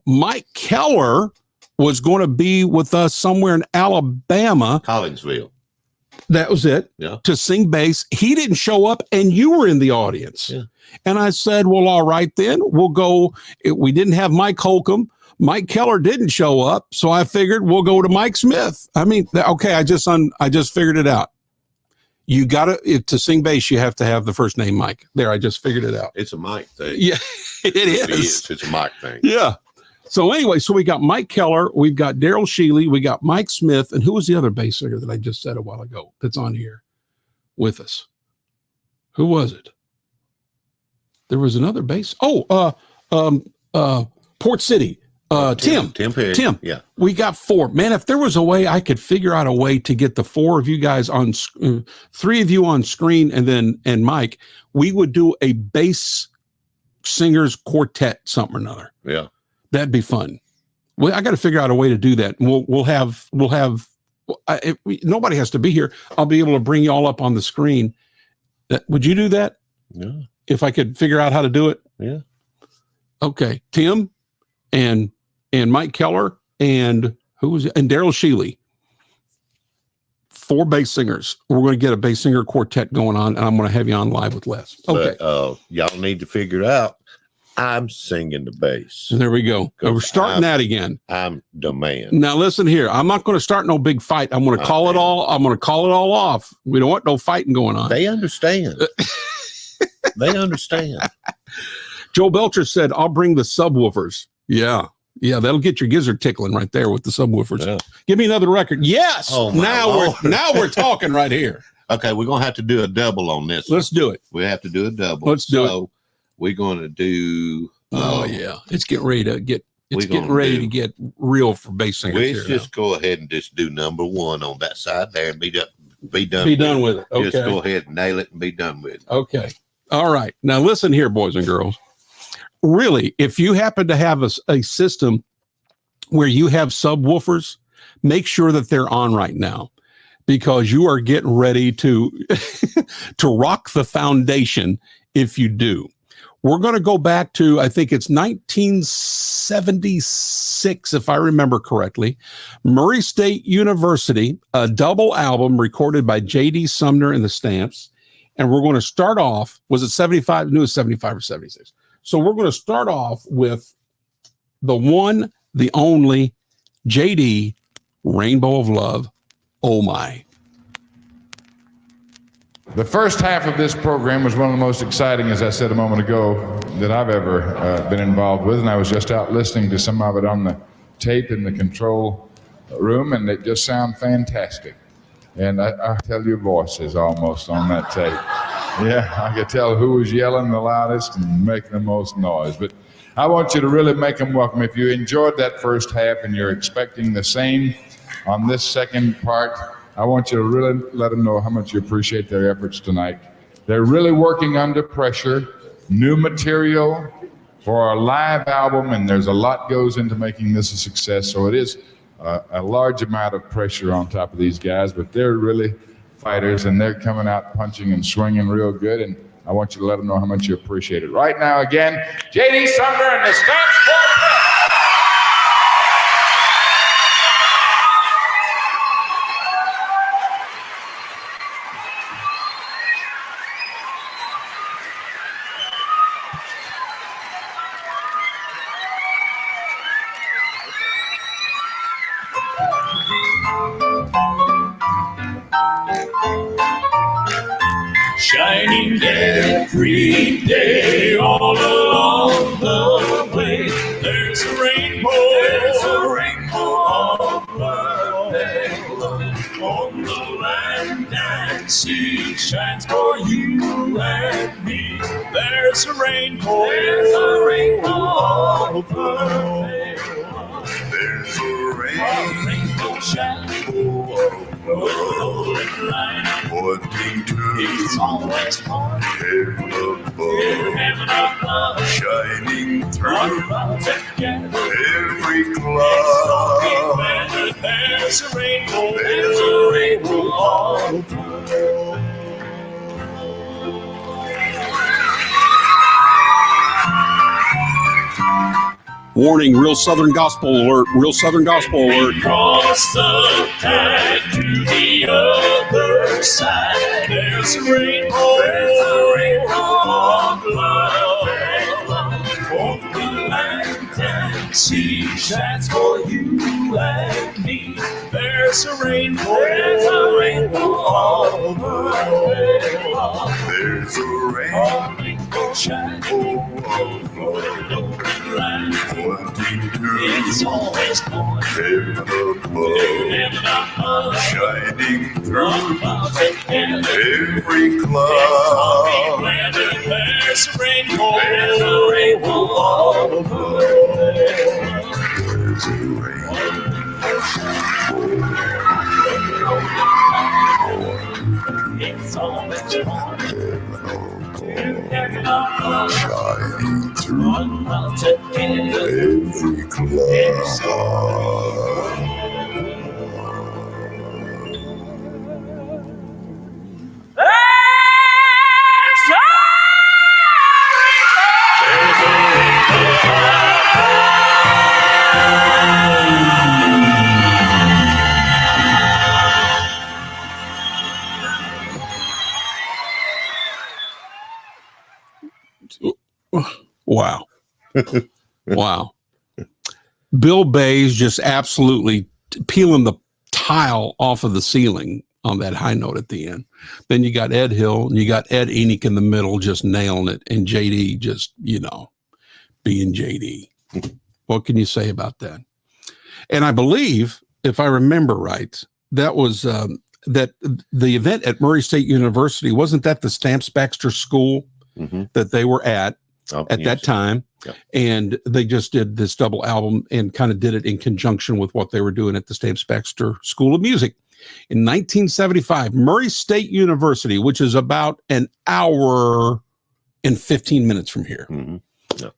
Mike Keller was going to be with us somewhere in Alabama. Collinsville. That was it. Yeah. To sing bass. He didn't show up, and you were in the audience. Yeah. And I said, well, all right, then we'll go. We didn't have Mike Holcomb. Mike Keller didn't show up. So I figured we'll go to Mike Smith. I mean, okay. I just figured it out. You got to sing bass. You have to have the first name, Mike. There. I just figured it out. It's a mic thing. Yeah, it is. It's a mic thing. Yeah. So anyway, we got Mike Keller, we've got Daryl Sheely, we got Mike Smith, and who was the other bass singer that I just said a while ago that's on here with us? Who was it? There was another bass. Port City. Tim Perry. Tim. Yeah. We got 4. Man, if there was a way I could figure out a way to get the 4 of you guys on 3 of you on screen and Mike, we would do a bass singers quartet, something or another. Yeah. That'd be fun. Well, I got to figure out a way to do that. We'll have. Nobody has to be here. I'll be able to bring you all up on the screen. Would you do that? Yeah. If I could figure out how to do it. Yeah. Okay, Tim, and Mike Keller, and who was it? And Daryl Sheely. 4 bass singers. We're going to get a bass singer quartet going on, and I'm going to have you on live with Les. Okay. But, y'all need to figure out. I'm singing the bass. There we go. We're starting that again. I'm the man. Now listen here. I'm not going to start no big fight. I'm going to call it all. I'm going to call it all off. We don't want no fighting going on. They understand. They understand. Joe Belcher said, "I'll bring the subwoofers." Yeah, that'll get your gizzard tickling right there with the subwoofers. Yeah. Give me another record. Yes. Oh, my now Lord. we're talking right here. Okay, we're gonna have to do a double on this. Let's do it. We have to do a double. Let's do it. So we're gonna do Oh yeah, it's getting ready to get. It's We getting gonna ready do- to get real for bass singers. Let's here just go ahead and just do number one on that side there and be done. Be now. done. Be done with it. Okay. Just go ahead and nail it and be done with it. Okay. All right. Now listen here, boys and girls. Really, if you happen to have a system where you have subwoofers, make sure that they're on right now, because you are getting ready to to rock the foundation if you do. We're going to go back to, I think it's 1976, if I remember correctly. Murray State University, a double album recorded by J.D. Sumner and the Stamps. And we're going to start off, was it 75? I knew it was 75 or 76. So we're going to start off with the one, the only J.D. Rainbow of Love. Oh my. The first half of this program was one of the most exciting, as I said a moment ago, that I've ever been involved with. And I was just out listening to some of it on the tape in the control room, and it just sounded fantastic. And I tell you, voices almost on that tape. Yeah, I could tell who was yelling the loudest and making the most noise. But I want you to really make them welcome. If you enjoyed that first half and you're expecting the same on this second part, I want you to really let them know how much you appreciate their efforts tonight. They're really working under pressure, new material for a live album, and there's a lot goes into making this a success. So it is a large amount of pressure on top of these guys, but they're really fighters, and they're coming out punching and swinging real good, and I want you to let them know how much you appreciate it. Right now, again, J.D. Sumner and the Stamps Quartet. Shining every day all along the way. There's a rainbow of love on the land and sea. Shines for you and me. There's a rainbow of love. There's a Rainbow shining pointing to it's always fun. heaven above, Heaven above, shining through together. every cloud. There's a rainbow of love. Warning, real Southern Gospel alert, real Southern Gospel alert. Cross the tide to the other side. There's a rainbow of love. On the land and sea shines for you and me. There's a rainbow of love. There's a rainbow Shining pointing to it's always born. heaven above, shining through every cloud. There's a rainbow of love. There's a It's always born. shining through One love together. every cloud. Wow. Wow. Bill Bay's just absolutely peeling the tile off of the ceiling on that high note at the end. Then you got Ed Hill and you got Ed Enoch in the middle just nailing it, and JD just, being JD. What can you say about that? And I believe, if I remember right, that was that the event at Murray State University, wasn't that the Stamps Baxter School Mhm. that they were at? at that time. Yep. And they just did this double album and kind of did it in conjunction with what they were doing at the Stamps Baxter School of Music. In 1975, Murray State University, which is about an hour and 15 minutes from here,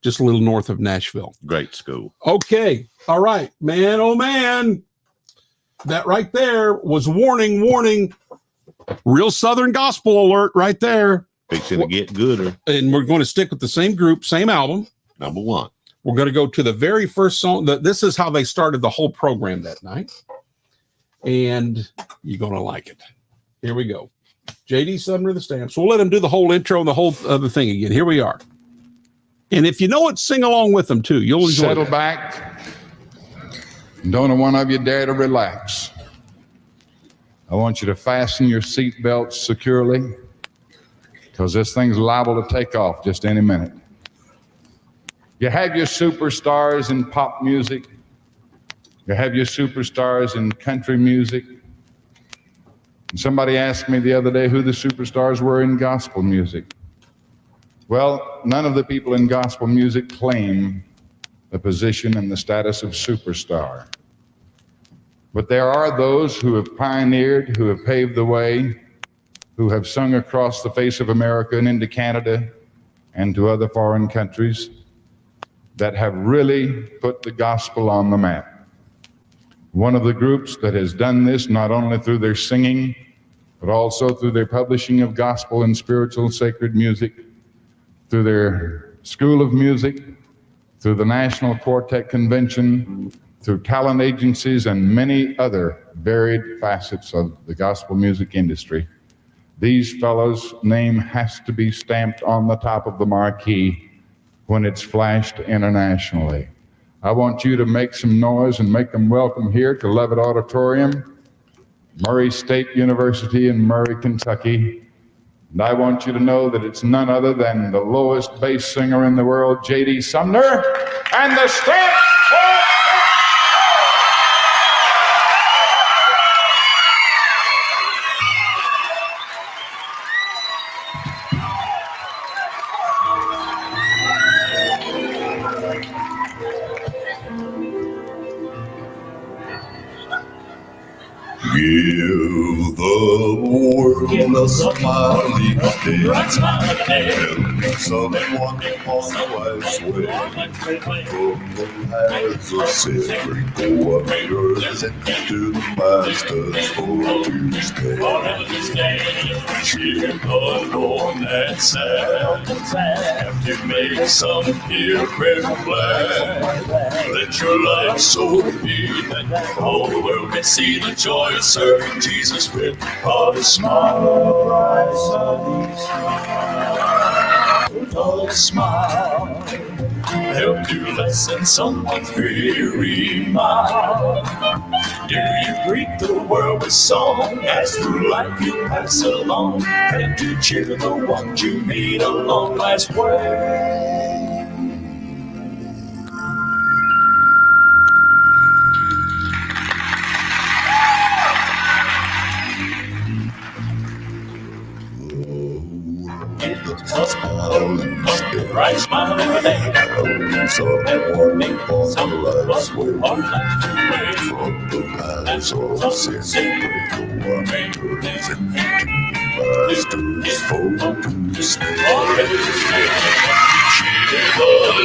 just a little north of Nashville. Great school. Okay. All right, man. Oh, man. That right there was warning. Real Southern Gospel alert right there. Fixing to get gooder. And we're going to stick with the same group, same album. Number one. We're going to go to the very first song. This is how they started the whole program that night. And you're going to like it. Here we go. J.D. Sumner, the Stamps. We'll let him do the whole intro and the whole other thing again. Here we are. And if you know it, sing along with them, too. You'll enjoy Settle that. back. Don't one of you dare to relax. I want you to fasten your seatbelts securely because this thing's liable to take off just any minute. You have your superstars in pop music. You have your superstars in country music. And somebody asked me the other day who the superstars were in gospel music. Well, none of the people in gospel music claim the position and the status of superstar. But there are those who have pioneered, who have paved the way, who have sung across the face of America and into Canada and to other foreign countries that have really put the gospel on the map. One of the groups that has done this not only through their singing, but also through their publishing of gospel and spiritual sacred music, through their School of Music, through the National Quartet Convention, through talent agencies, and many other varied facets of the gospel music industry. These fellows' name has to be stamped on the top of the marquee when it's flashed internationally. I want you to make some noise and make them welcome here to Levitt Auditorium, Murray State University in Murray, Kentucky. And I want you to know that it's none other than the lowest bass singer in the world, J.D. Sumner, and the Stamps. Give the world a smiling day. Tell someone on the last way. From the paths of silver go upstairs to the master's for Tuesday. Cheer the Lord and sad to make some pilgrim glad. Let your light so be that all the world can see the joy of serving Jesus with a smile. A smile. Help to lessen someone's weary mind. Do you greet the world with song as through life you pass along? And to cheer the ones you meet along life's way. Bright smile every day. Someone on life's way. From the paths of sin, go wonders and masters for Tuesday. Cheer the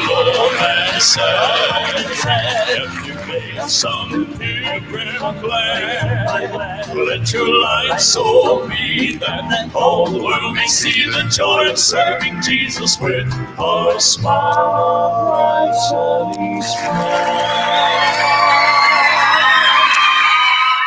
Lord and sad. If you make some pilgrim glad, let your light so be that all the world may see the joy of serving Jesus with a smile. Sunny smile.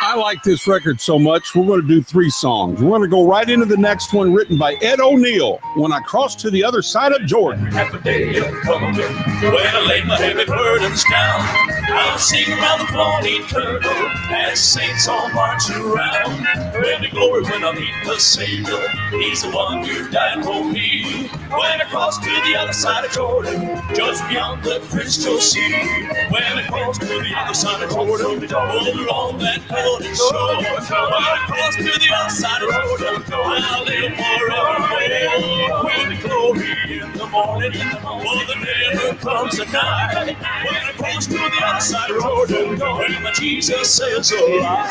I like this record so much, we're going to do 3 songs. We're going to go right into the next one, written by Ed O'Neill, When I Cross to the Other Side of Jordan. Half a day of coming when I lay my heavy burdens down. I'll sing around the floating turtle as saints all march around. Ready glory when I meet the Savior. He's the one who died for me. When I cross to the other side of Jordan, just beyond the crystal sea. When I cross to the other side of Jordan, along that golden shore. When I cross to the other side of Jordan, I'll live forever. When the glory in the morning, oh, there never comes a night. When I cross to the other side of Jordan, when my Jesus says alive.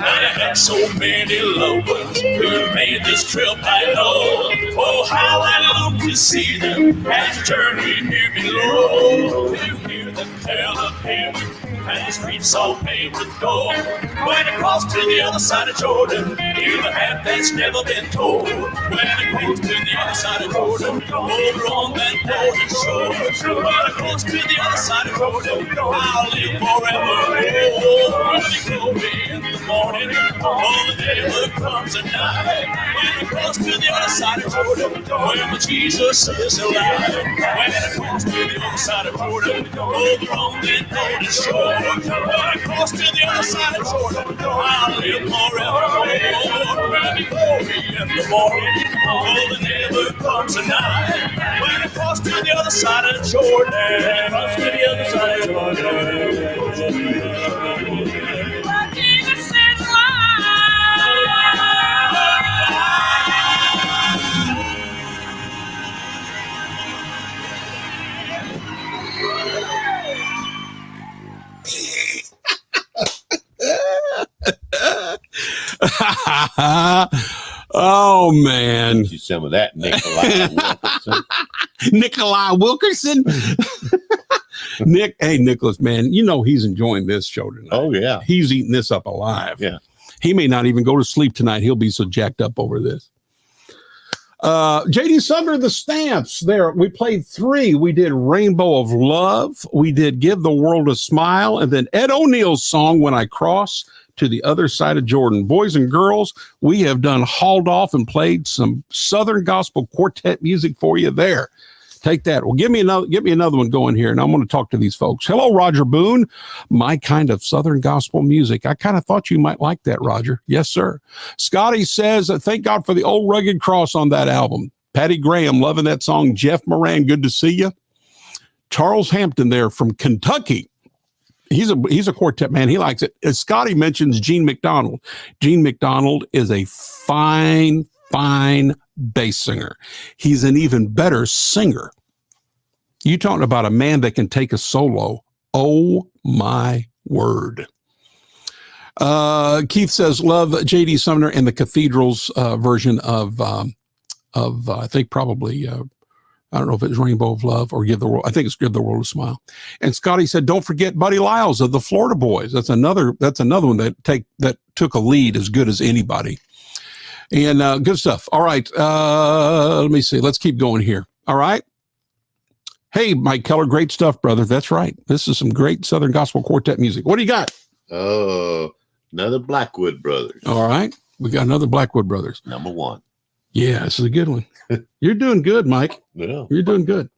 I had so many lovers who made this trip I know. Oh, how I long to see them as a journey here below. To hear them tell of heaven and the streets all paved with gold. When I cross to the other side of Jordan, hear the half that's never been told. When I cross to the other side of Jordan, over on that golden shore. When I cross to the other side of Jordan, I'll live forever. Oh, when the glory in the morning, oh, the never comes a night. When I cross to the other side of Jordan, where my Jesus is alive. When I cross to the other side of Jordan, over on that golden shore. When I cross to the other side of Jordan, I'll live forever. Oh, when the glory in the morning, oh, the never comes a night. When I cross to the other side of Jordan, cross to the other side of Jordan. Jesus is Oh man, See some of that, Nikolai Wilkerson. Nikolai Wilkerson. Nick, hey Nicholas, man, you know he's enjoying this show tonight. Oh yeah, He's eating this up alive. yeah. He may not even go to sleep tonight. He'll be so jacked up over this. JD Sumner, the Stamps. There, we played 3. We did Rainbow of Love. We did Give the World a Smile. And then Ed O'Neill's song, When I Cross to the Other Side of Jordan. Boys and girls, we have done hauled off and played some Southern Gospel Quartet music for you there. Take that. Well, get me another one going here, and I'm going to talk to these folks. Hello, Roger Boone. My kind of Southern gospel music. I kind of thought you might like that, Roger. Yes, sir. Scotty says, thank God for the old rugged cross on that album. Patty Graham, loving that song. Jeff Moran, good to see you. Charles Hampton there from Kentucky. He's a quartet man. He likes it. As Scotty mentions Gene McDonald. Gene McDonald is a fine bass singer. He's an even better singer. You talking about a man that can take a solo. Oh my word. Keith says, love J.D. Sumner and the Cathedral's version of I think probably, I don't know if it's Rainbow of Love or Give the World. I think it's Give the World a Smile. And Scotty said, don't forget Buddy Lyles of the Florida Boys. That's another one that took a lead as good as anybody. And good stuff. All right. Let me see. Let's keep going here. All right. Hey, Mike Keller, great stuff, brother. That's right. This is some great Southern Gospel Quartet music. What do you got? Oh, another Blackwood Brothers. All right. We got another Blackwood Brothers. Number 1. Yeah, this is a good one. You're doing good, Mike. Yeah. You're doing good.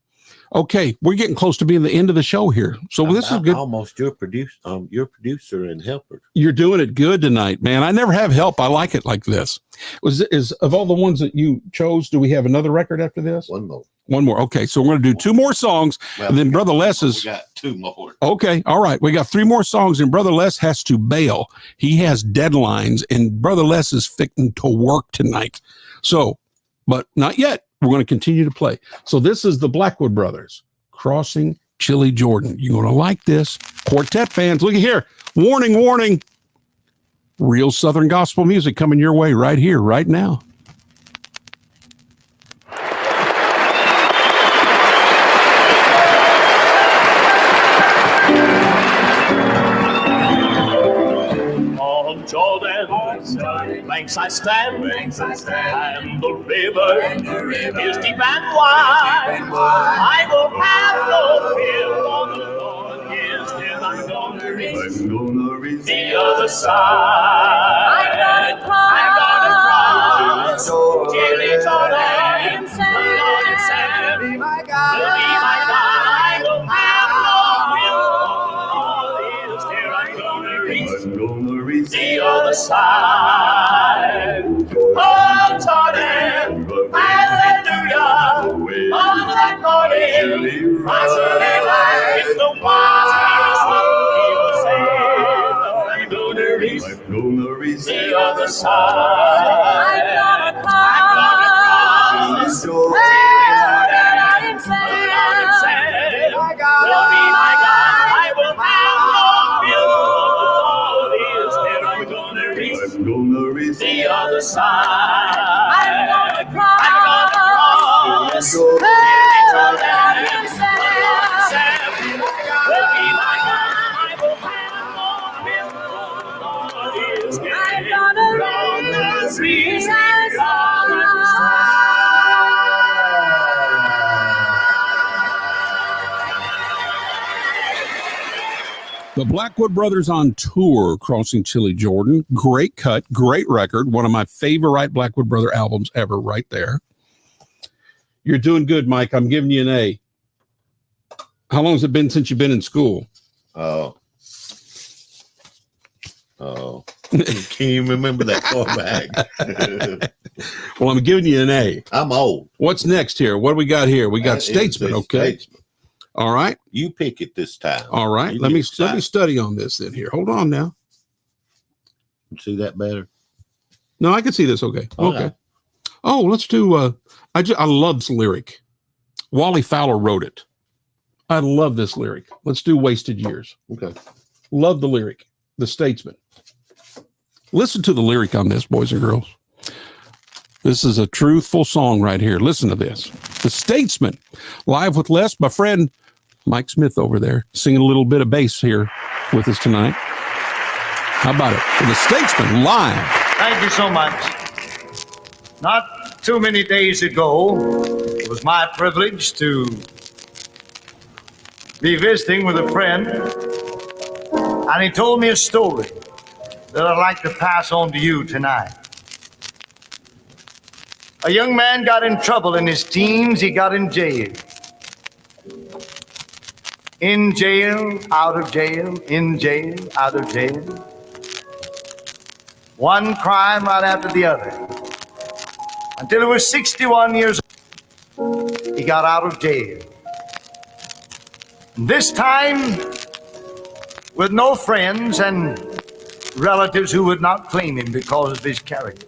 Okay, we're getting close to being the end of the show here. So this is good. Almost your producer and helper. You're doing it good tonight, man. I never have help. I like it like this. Is of all the ones that you chose, do we have another record after this? One more. One more. Okay, so we're going to do 2 more songs, and then Brother Les is. We got 2 more. Okay, all right. We got 3 more songs, and Brother Les has to bail. He has deadlines, and Brother Les is fixing to work tonight. So, but not yet. We're going to continue to play. So this is the Blackwood Brothers, Crossing Chilly Jordan. You're going to like this. Quartet fans, look at here. Warning, warning. Real Southern gospel music coming your way right here, right now. On Jordan's banks I stand, and the river is deep and wide. I will have no fear, for the Lord is near. I'm gonna reach the other side. I'm gonna cross Jimmy Jordan, Lord and Savior, will be my God. I will have no fear. Here I'm gonna reach the other side. Oh, Jordan, hallelujah. On that morning, I shall life the wise. I'm gonna reach the other side. I'm gonna cross. My God will be my God. I will have no fear. I'm gonna reach the other side. I'm gonna cross. Will be my God. I will have no fear. I'm gonna reach the other side. The Blackwood Brothers on tour, Crossing Chili Jordan. Great cut, great record. One of my favorite Blackwood Brother albums ever, right there. You're doing good, Mike. I'm giving you an A. How long has it been since you've been in school? Oh. Can't even remember that far back. Well, I'm giving you an A. I'm old. What's next here? What do we got here? We got Statesman, It's a okay? Statesman. All right. You pick it this time. All right. You Let me decide. study on this then here. Hold on now. See that better? No, I can see this. Okay. Okay. Okay. Oh, let's do I love this lyric. Wally Fowler wrote it. I love this lyric. Let's do Wasted Years. Okay. Love the lyric. The Statesman. Listen to the lyric on this, boys and girls. This is a truthful song right here. Listen to this. The Statesman, live with Les, my friend Mike Smith over there, singing a little bit of bass here with us tonight. How about it? For The Statesman, live. Thank you so much. Not too many days ago, it was my privilege to be visiting with a friend, and he told me a story that I'd like to pass on to you tonight. A young man got in trouble in his teens. He got in jail. In jail, out of jail, in jail, out of jail. One crime right after the other. Until he was 61 years old, he got out of jail. This time, with no friends and relatives who would not claim him because of his character.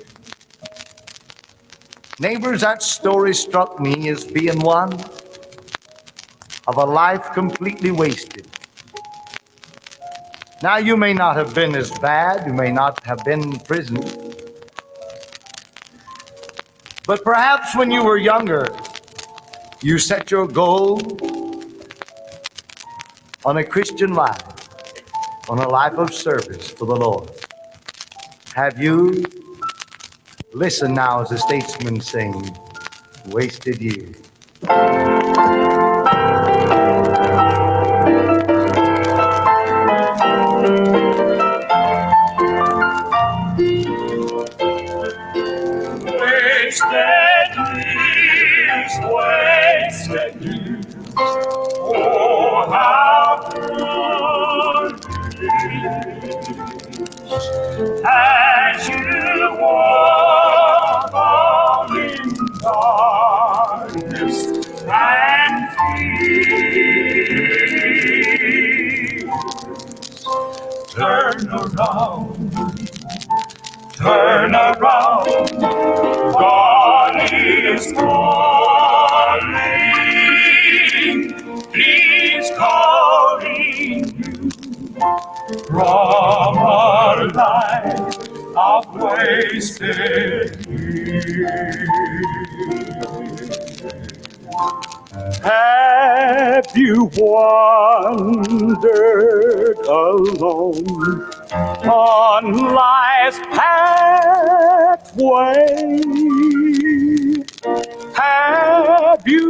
Neighbors, that story struck me as being one of a life completely wasted. Now, you may not have been as bad, you may not have been in prison, but perhaps when you were younger, you set your goal on a Christian life, on a life of service for the Lord. Have you? Listen now as the Statesman sings, Wasted Years. Wasted years. Oh, how good it is as you walk on in darkness and fear. Turn around, God is calling, He's calling you from a life of wasted years. Have you wandered alone on life's pathway? Have you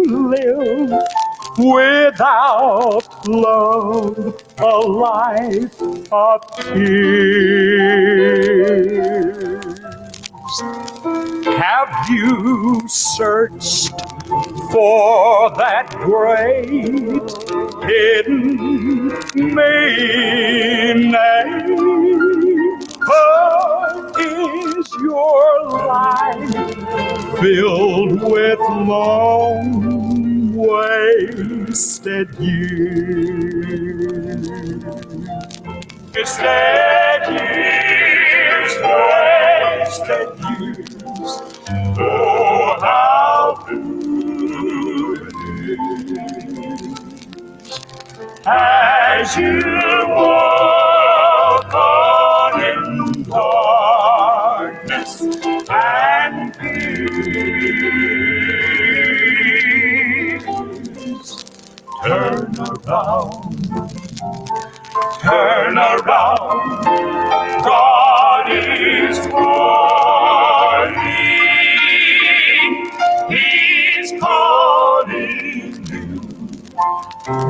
lived without love, a life of tears? Have you searched for that great hidden meaning? Or is your life filled with long wasted years? Wasted years, wasted years. Oh, how foolish as you walk on in darkness and peace. Turn around, God is calling, He's calling you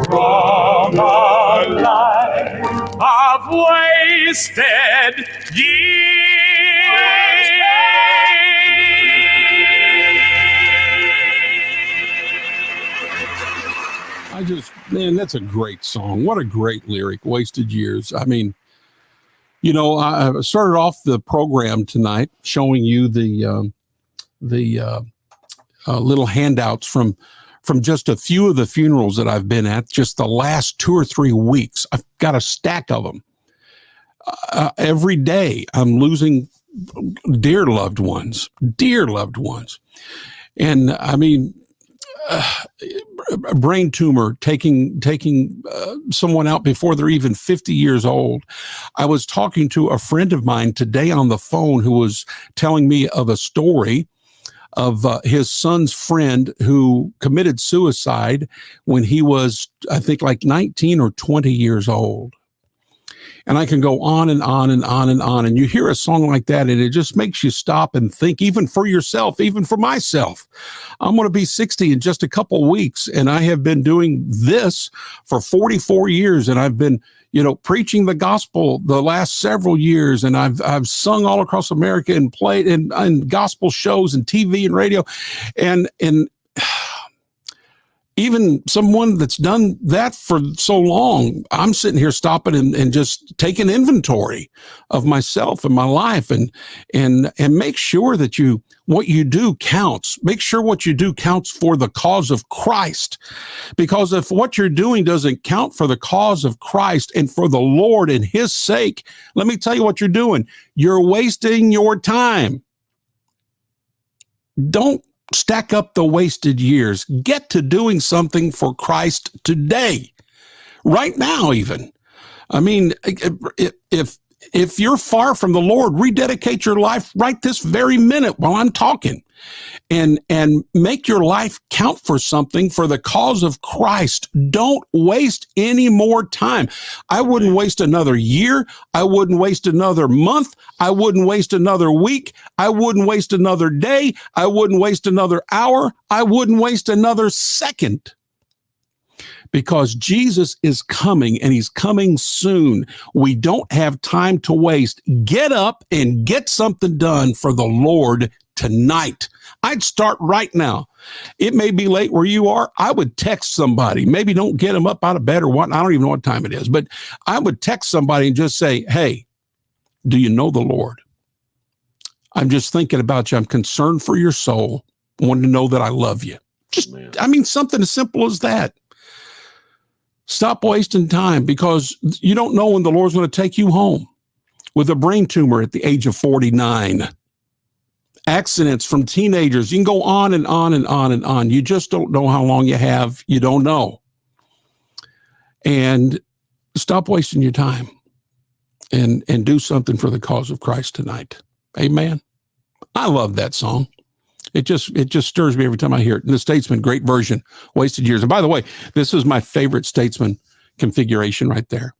from a life of wasted years. Man, that's a great song. What a great lyric, Wasted Years. I mean, you know, I started off the program tonight showing you the little handouts from just a few of the funerals that I've been at just the last 2 or 3 weeks. I've got a stack of them. Every day I'm losing dear loved ones. And I mean, a brain tumor taking someone out before they're even 50 years old. I was talking to a friend of mine today on the phone who was telling me of a story of his son's friend who committed suicide when he was, I think, like 19 or 20 years old. And I can go on and on and on and on. And you hear a song like that, and it just makes you stop and think, even for yourself, even for myself. I'm going to be 60 in just a couple weeks, and I have been doing this for 44 years, and I've been, you know, preaching the gospel the last several years, and I've sung all across America and played in gospel shows and TV and radio, and even someone that's done that for so long, I'm sitting here stopping and just taking inventory of myself and my life and make sure that what you do counts. Make sure what you do counts for the cause of Christ. Because if what you're doing doesn't count for the cause of Christ and for the Lord and His sake, let me tell you what you're doing. You're wasting your time. Don't stack up the wasted years. Get to doing something for Christ today, right now even. I mean, if you're far from the Lord, rededicate your life right this very minute while I'm talking, and make your life count for something for the cause of Christ. Don't waste any more time. I wouldn't waste another year. I wouldn't waste another month. I wouldn't waste another week. I wouldn't waste another day. I wouldn't waste another hour. I wouldn't waste another second. Because Jesus is coming, and He's coming soon. We don't have time to waste. Get up and get something done for the Lord tonight. I'd start right now. It may be late where you are. I would text somebody. Maybe don't get them up out of bed or what. I don't even know what time it is, but I would text somebody and just say, hey, do you know the Lord? I'm just thinking about you. I'm concerned for your soul. I want to know that I love you. Something as simple as that. Stop wasting time, because you don't know when the Lord's going to take you home with a brain tumor at the age of 49. Accidents from teenagers. You can go on and on and on and on. You just don't know how long you have. You don't know. And stop wasting your time and do something for the cause of Christ tonight. Amen. I love that song. It just stirs me every time I hear it. And the Statesman, great version, Wasted Years. And by the way, this is my favorite Statesman configuration right there.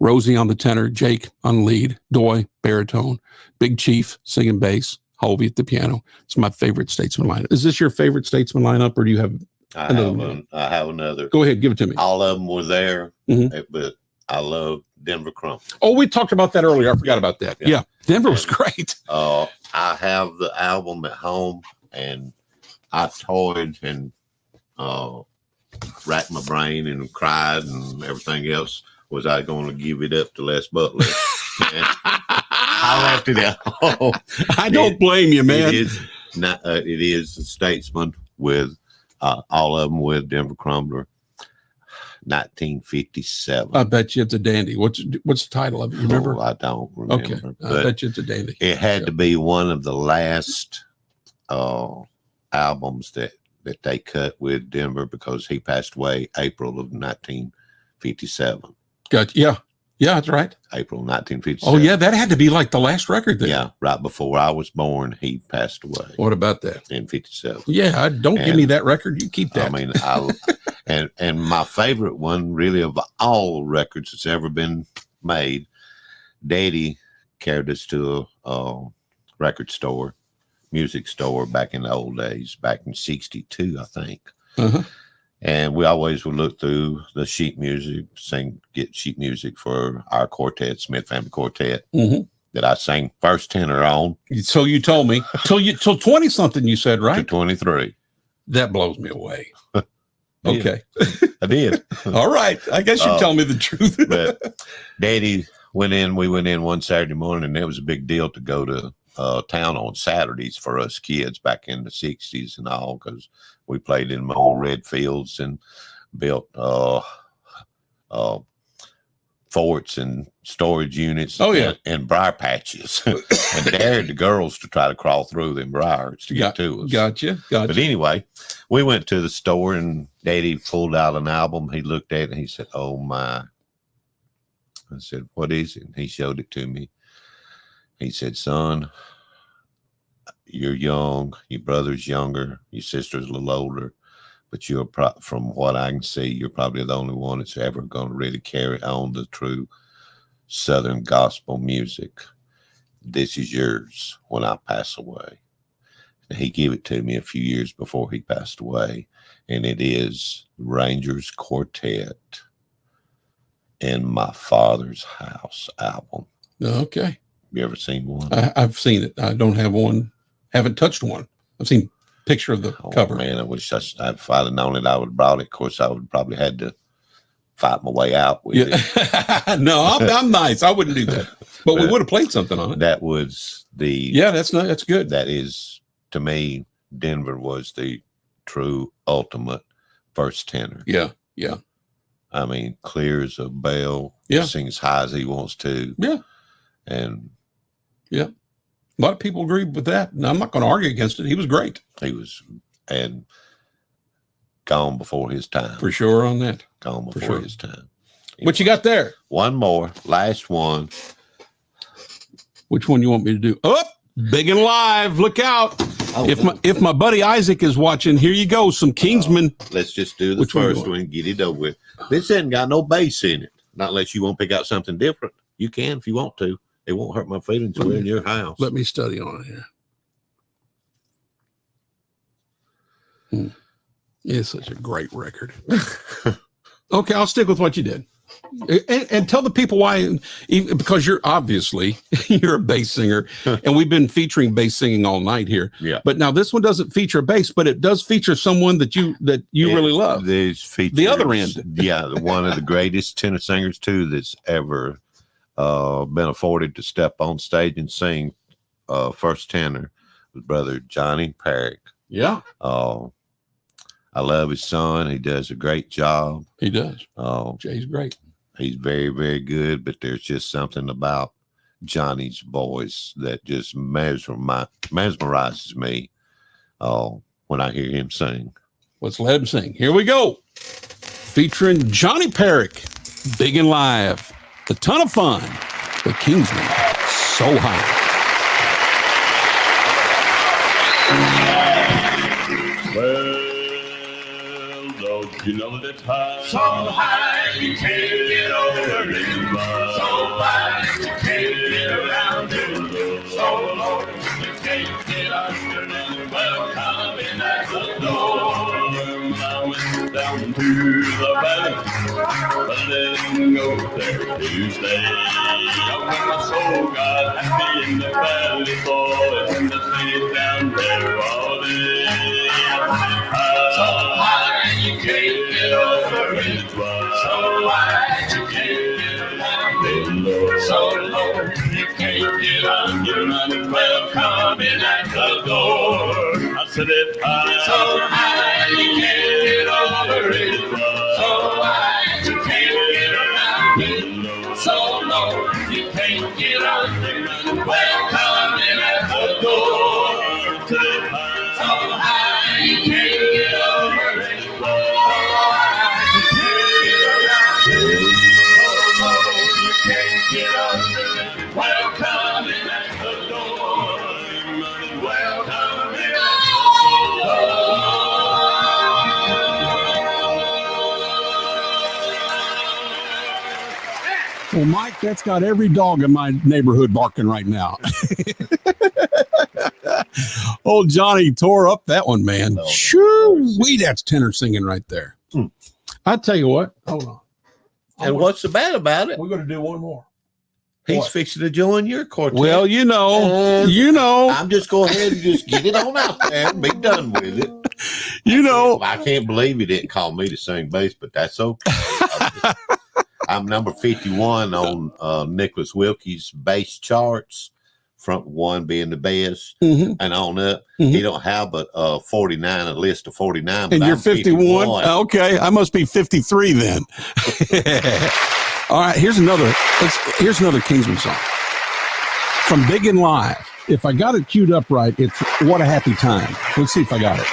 Rosie on the tenor, Jake on lead, Doy, baritone, Big Chief singing bass, Hovey at the piano. It's my favorite Statesman lineup. Is this your favorite Statesman lineup, or do you have I have another? Go ahead, give it to me. All of them were there, but I love Denver Crumble. Oh, we talked about that earlier. I forgot about that. Yeah. Yeah. Denver was great. I have the album at home, and I toyed and racked my brain and cried and everything else. Was I going to give it up to Les Butler? And I left it at home. I don't blame you, man. It is not. It is a Statesman with all of them with Denver Crumbler. 1957. I bet you it's a dandy. What's the title of it? You remember? Oh, I don't remember. Okay. I But bet you it's a dandy. it had to be one of the last albums that they cut with Denver because he passed away April of 1957. Got yeah. Yeah, that's right. April 1957. Oh, yeah. That had to be like the last record then. Yeah, right before I was born, he passed away What about that? in 57. Yeah, don't give And- me that record. You keep that. I mean, and my favorite one, really, of all records that's ever been made, Daddy carried us to a record store, music store back in the old days, back in '62, I think. Uh-huh. And we always would look through the sheet music, get sheet music for our quartet, Smith Family Quartet, Mhm. that I sang first tenor on So you told me till 20 something. You said to right. 23. That blows me away. Okay. I did. All right. I guess you're telling me the truth. But Daddy we went in one Saturday morning, and it was a big deal to go to town on Saturdays for us kids back in the 60s and all, because we played in old red fields and built forts and storage units. Oh, yeah. and briar patches and dared the girls to try to crawl through them briars to get to us. Gotcha. But anyway, we went to the store, and Daddy pulled out an album. He looked at it and he said, "Oh my." I said, "What is it?" And he showed it to me. He said, "Son, you're young. Your brother's younger. Your sister's a little older. But you're from what I can see, you're probably the only one that's ever going to really carry on the true Southern gospel music. This is yours when I pass away." And he gave it to me a few years before he passed away. And it is Rangers Quartet in My Father's House album. Okay. You ever seen one? I've seen it. I don't have one. Haven't touched one. I've seen picture of the cover. Man, I wish if I'd have known it, I would have brought it. Of course, I would probably had to fight my way out with it. No, I'm nice. I wouldn't do that. But we would have played something on it. That was that's good. That is, to me, Denver was the true ultimate first tenor. Yeah. Yeah. I mean, clear as a bell. Yeah. Sings high as he wants to. Yeah. And yeah. A lot of people agree with that. And I'm not going to argue against it. He was great. he was and gone before his time. For sure on that. Gone For before sure. his time. What you got there? One more, last one. Which one you want me to do? Oh, Big and Live. Look out. Oh, If my buddy Isaac is watching, here you go. Some Kingsman. Let's just do the Which one you first want? one and get it over with. This hasn't got no bass in it. Not unless you want to pick out something different. You can if you want to. It won't hurt my feelings. We're in your house. Let me study on it here. It's such a great record. Okay, I'll stick with what you did. And tell the people why, because you're obviously you're a bass singer, and we've been featuring bass singing all night here. Yeah. But now this one doesn't feature bass, but it does feature someone that you really love. The other end. Yeah, one of the greatest tenor singers too that's ever been afforded to step on stage and sing first tenor was Brother Johnny Perrick. Yeah, I love his son. He does a great job. he does. Uh, Jay's great. He's very, very good, but there's just something about Johnny's voice that just mesmerizes me when I hear him sing. Let's let him sing. Here we go. Featuring Johnny Perrick, Big and Live. A ton of fun. The Kingsman, So High. Well, don't you know that high? So high you can't get over it. So high you can't get around it. So low you can't get under it. Welcome in at the door. Now down to the valley, but I didn't go there to stay. Oh, my soul got happy in the valley, boys, and I stayed down there all day. So high you can't get over it, so high you can't get under, so low you can't get under. Welcome in at the door. I said it high, so high you can't get over it, so high you can't get around it, so low you can't get under. Welcome in at the door. I said it high, so high you can't get over it, so high you can't get around it, so low you can't get under it. Welcome in at the door. Welcome in at the door. Well, Mike, that's got every dog in my neighborhood barking right now. Old Johnny tore up that one, man. Oh, Shoo-wee, that's tenor singing right there. I tell you what, hold on. And what's the bad about it? We're going to do one more. He's What? fixing to join your quartet. Well, you know, I'm just go ahead and just get it on out there and be done with it. you know. I can't believe he didn't call me to sing bass, but that's okay. I'm number 51 on Nicholas Wilkie's bass charts, front one being the best, Mhm. and on up. Mhm. He don't have but 49, a list of 49. But And you're I'm 51? 51. Okay, I must be 53 then. All right, here's another Kingsman song from Big and Live. If I got it queued up right, it's What a Happy Time. Let's see if I got it.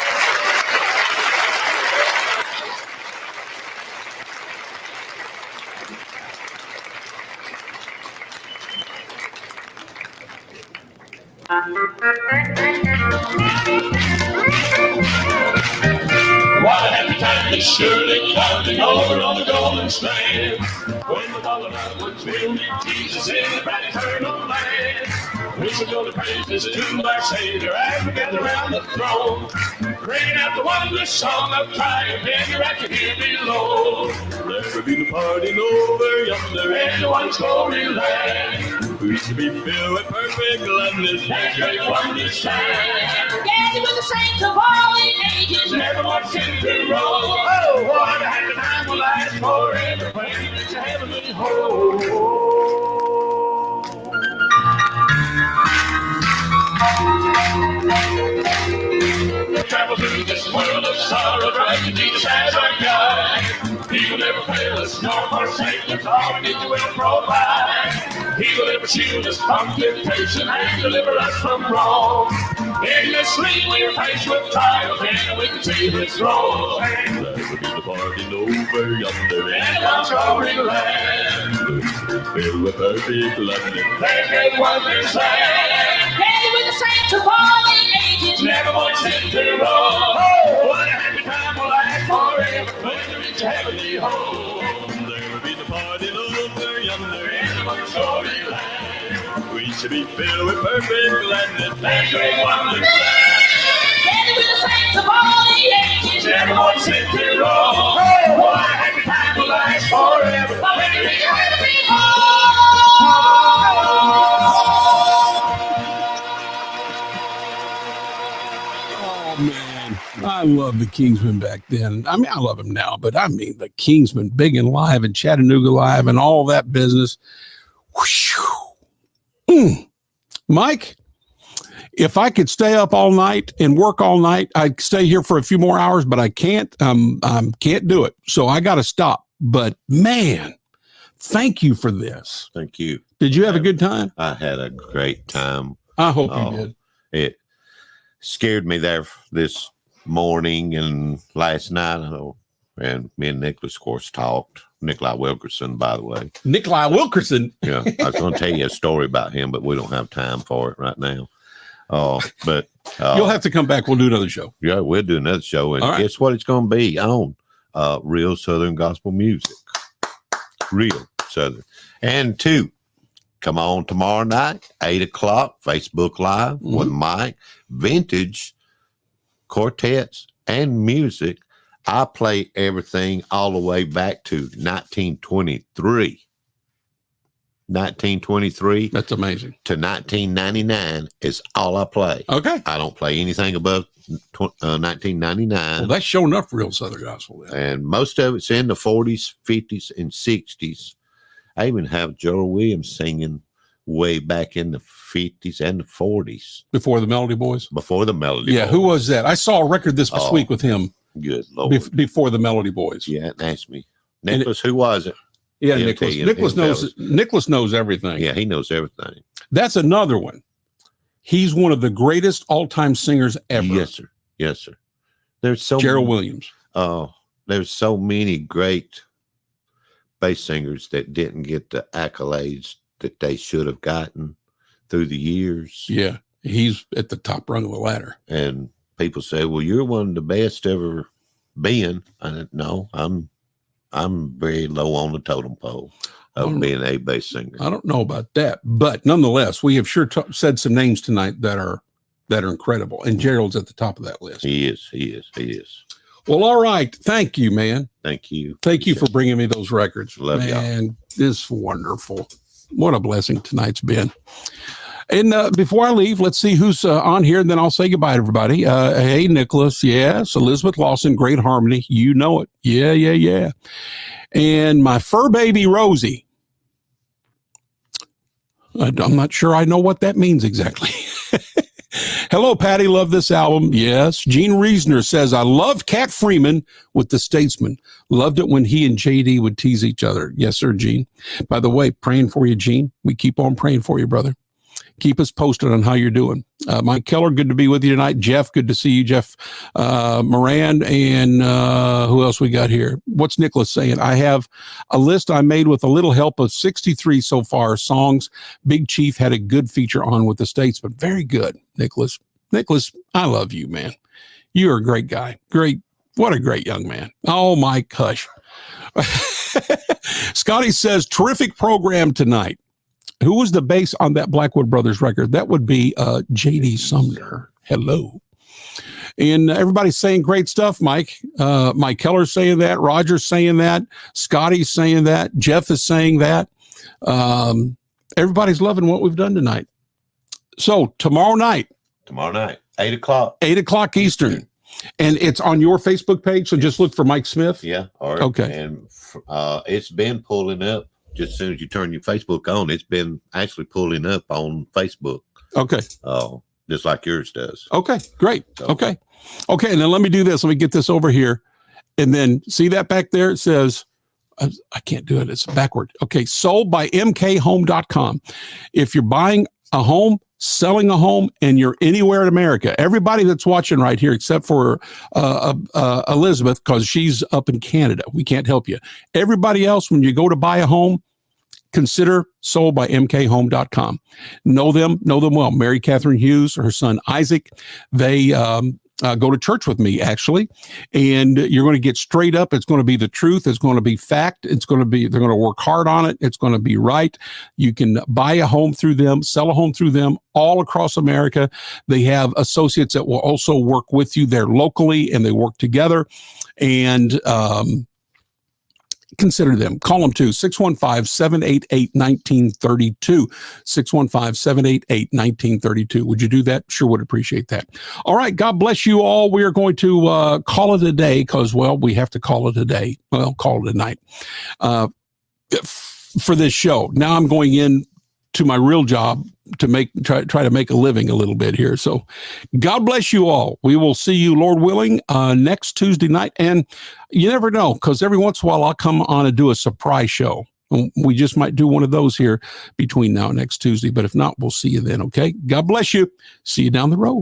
What a happy time is surely coming over on the golden strand. When the dollar outwards will meet Jesus in the bright eternal land. We shall go to praise this to our Savior as we gather around the throne. Bringing out the wondrous song of triumph in the rapture here below. There will be the party over yonder in the one glory land. We shall be filled with perfect gladness as great wonders shine. Together with the saints of all the ages, Never more sin to roll. Oh, what a happy time will last forever when we reach a heavenly home. Travel through this world of sorrow, trusting Jesus as our guide. He will never fail us, nor forsake us. All we need to will provide. He will never shield us from temptation and deliver us from wrong. In this sleep we are faced with trials, and we can see His throne. There will be the party over yonder in one glory land. Filled with perfect gladness, there's great wonders there. together with the saints of all the ages, Never more sin to roll. Oh, what a happy time will last forever when we reach a heavenly home. There will be the party over yonder in the one glory land. We should be filled with perfect gladness and great wonders there. together with the saints of all the ages, Never more sin to roll. Oh, what a happy time will last forever when we reach a heavenly home. Oh, man. I love the Kingsmen back then. I mean, I love them now, but I mean the Kingsmen, Big and Live and Chattanooga Live and all that business. Mike, if I could stay up all night and work all night, I'd stay here for a few more hours, but I can't. Can't do it. So I got to stop. But man, thank you for this. Thank you. Did you have a good time? I had a great time. I hope Oh, you did. It scared me there this morning and last night. And me and Nicholas, of course, talked. Nikolai Wilkerson, by the way. Nikolai Wilkerson. Yeah, I was going to tell you a story about him, but we don't have time for it right now. But You'll have to come back. We'll do another show. yeah, we'll do another show, and All right. guess what? It's going to be on Real Southern Gospel Music. Real Southern. And two, come on tomorrow night, 8:00, Facebook Live with Mike. Vintage quartets and music I play everything all the way back to 1923. 1923 That's amazing. to 1999 is all I play. Okay. I don't play anything above 1999. Well, that's sure enough real Southern gospel then. And most of it's in the 40s, 50s, and 60s. I even have Joel Williams singing way back in the 50s and the 40s. Before the Melody Boys? Before the Melody Yeah, Boys. who was that? I saw a record this week with him Good Lord. before the Melody Boys. Yeah, ask me. Nicholas, who was it? Yeah, He'll Nicholas. tell you Nicholas him knows. Nicholas knows everything. Yeah, he knows everything. That's another one. He's one of the greatest all-time singers ever. Yes, sir. Yes, sir. There's so Gerald Williams. There's so many great bass singers that didn't get the accolades that they should have gotten through the years. Yeah, he's at the top rung of the ladder. And people say, "Well, you're one of the best ever been." I said, "No, I'm very low on the totem pole of being a bass singer." I don't know about that, but nonetheless, we have sure said some names tonight that are incredible, and Gerald's at the top of that list. He is. Well, all right. Thank you, man. Thank you. Thank you for bringing me those records. Love y'all. Man, this is wonderful. What a blessing tonight's been. And before I leave, let's see who's on here, and then I'll say goodbye to everybody. Hey, Nicholas. Yes. Elizabeth Lawson, Great Harmony. You know it. Yeah. And my fur baby, Rosie. I'm not sure I know what that means exactly. Hello, Patty. Love this album. Yes. Gene Reesner says, I loved Cat Freeman with The Statesman. Loved it when he and JD would tease each other. Yes, sir, Gene. By the way, praying for you, Gene. We keep on praying for you, brother. Keep us posted on how you're doing. Mike Keller, good to be with you tonight. Jeff, good to see you, Jeff Moran. And who else we got here? What's Nicholas saying? I have a list I made with a little help of 63 so far songs. Big Chief had a good feature on with The Statesman. Very good, Nicholas. Nicholas, I love you, man. You're a great guy. Great. What a great young man. Oh, Mike, hush. Scotty says, terrific program tonight. Who was the bass on that Blackwood Brothers record? That would be J.D. Sumner. Hello. And everybody's saying great stuff, Mike. Mike Keller's saying that. Roger's saying that. Scotty's saying that. Jeff is saying that. Everybody's loving what we've done tonight. So tomorrow night. 8 o'clock. 8 o'clock Eastern. And it's on your Facebook page, so just look for Mike Smith? Yeah. Okay. And it's been pulling up. Just as soon as you turn your Facebook on, it's been actually pulling up on Facebook. Okay. Just like yours does. Okay, great. Okay. And then let me do this. Let me get this over here. And then see that back there? It says, I can't do it. It's backward. Okay. Sold by mkhome.com. If you're buying a home, selling a home, and you're anywhere in America, everybody that's watching right here, except for Elizabeth, because she's up in Canada, we can't help you. Everybody else, when you go to buy a home, consider sold by mkhome.com. Know them well. Mary Catherine Hughes, her son Isaac, they go to church with me, actually, and you're going to get straight up. It's going to be the truth. It's going to be fact. They're going to work hard on it. It's going to be right. You can buy a home through them, sell a home through them all across America. They have associates that will also work with you there locally, and they work together. And consider them. Call them too. 615-788-1932. 615-788-1932. Would you do that? Sure would appreciate that. All right. God bless you all. We are going to call it a day because, well, we have to call it a day. Well, call it a night for this show. Now I'm going in to my real job to try to make a living a little bit here. So God bless you all. We will see you, Lord willing, next Tuesday night. And you never know, because every once in a while I'll come on and do a surprise show. We just might do one of those here between now and next Tuesday. But if not, we'll see you then. Okay. God bless you. See you down the road.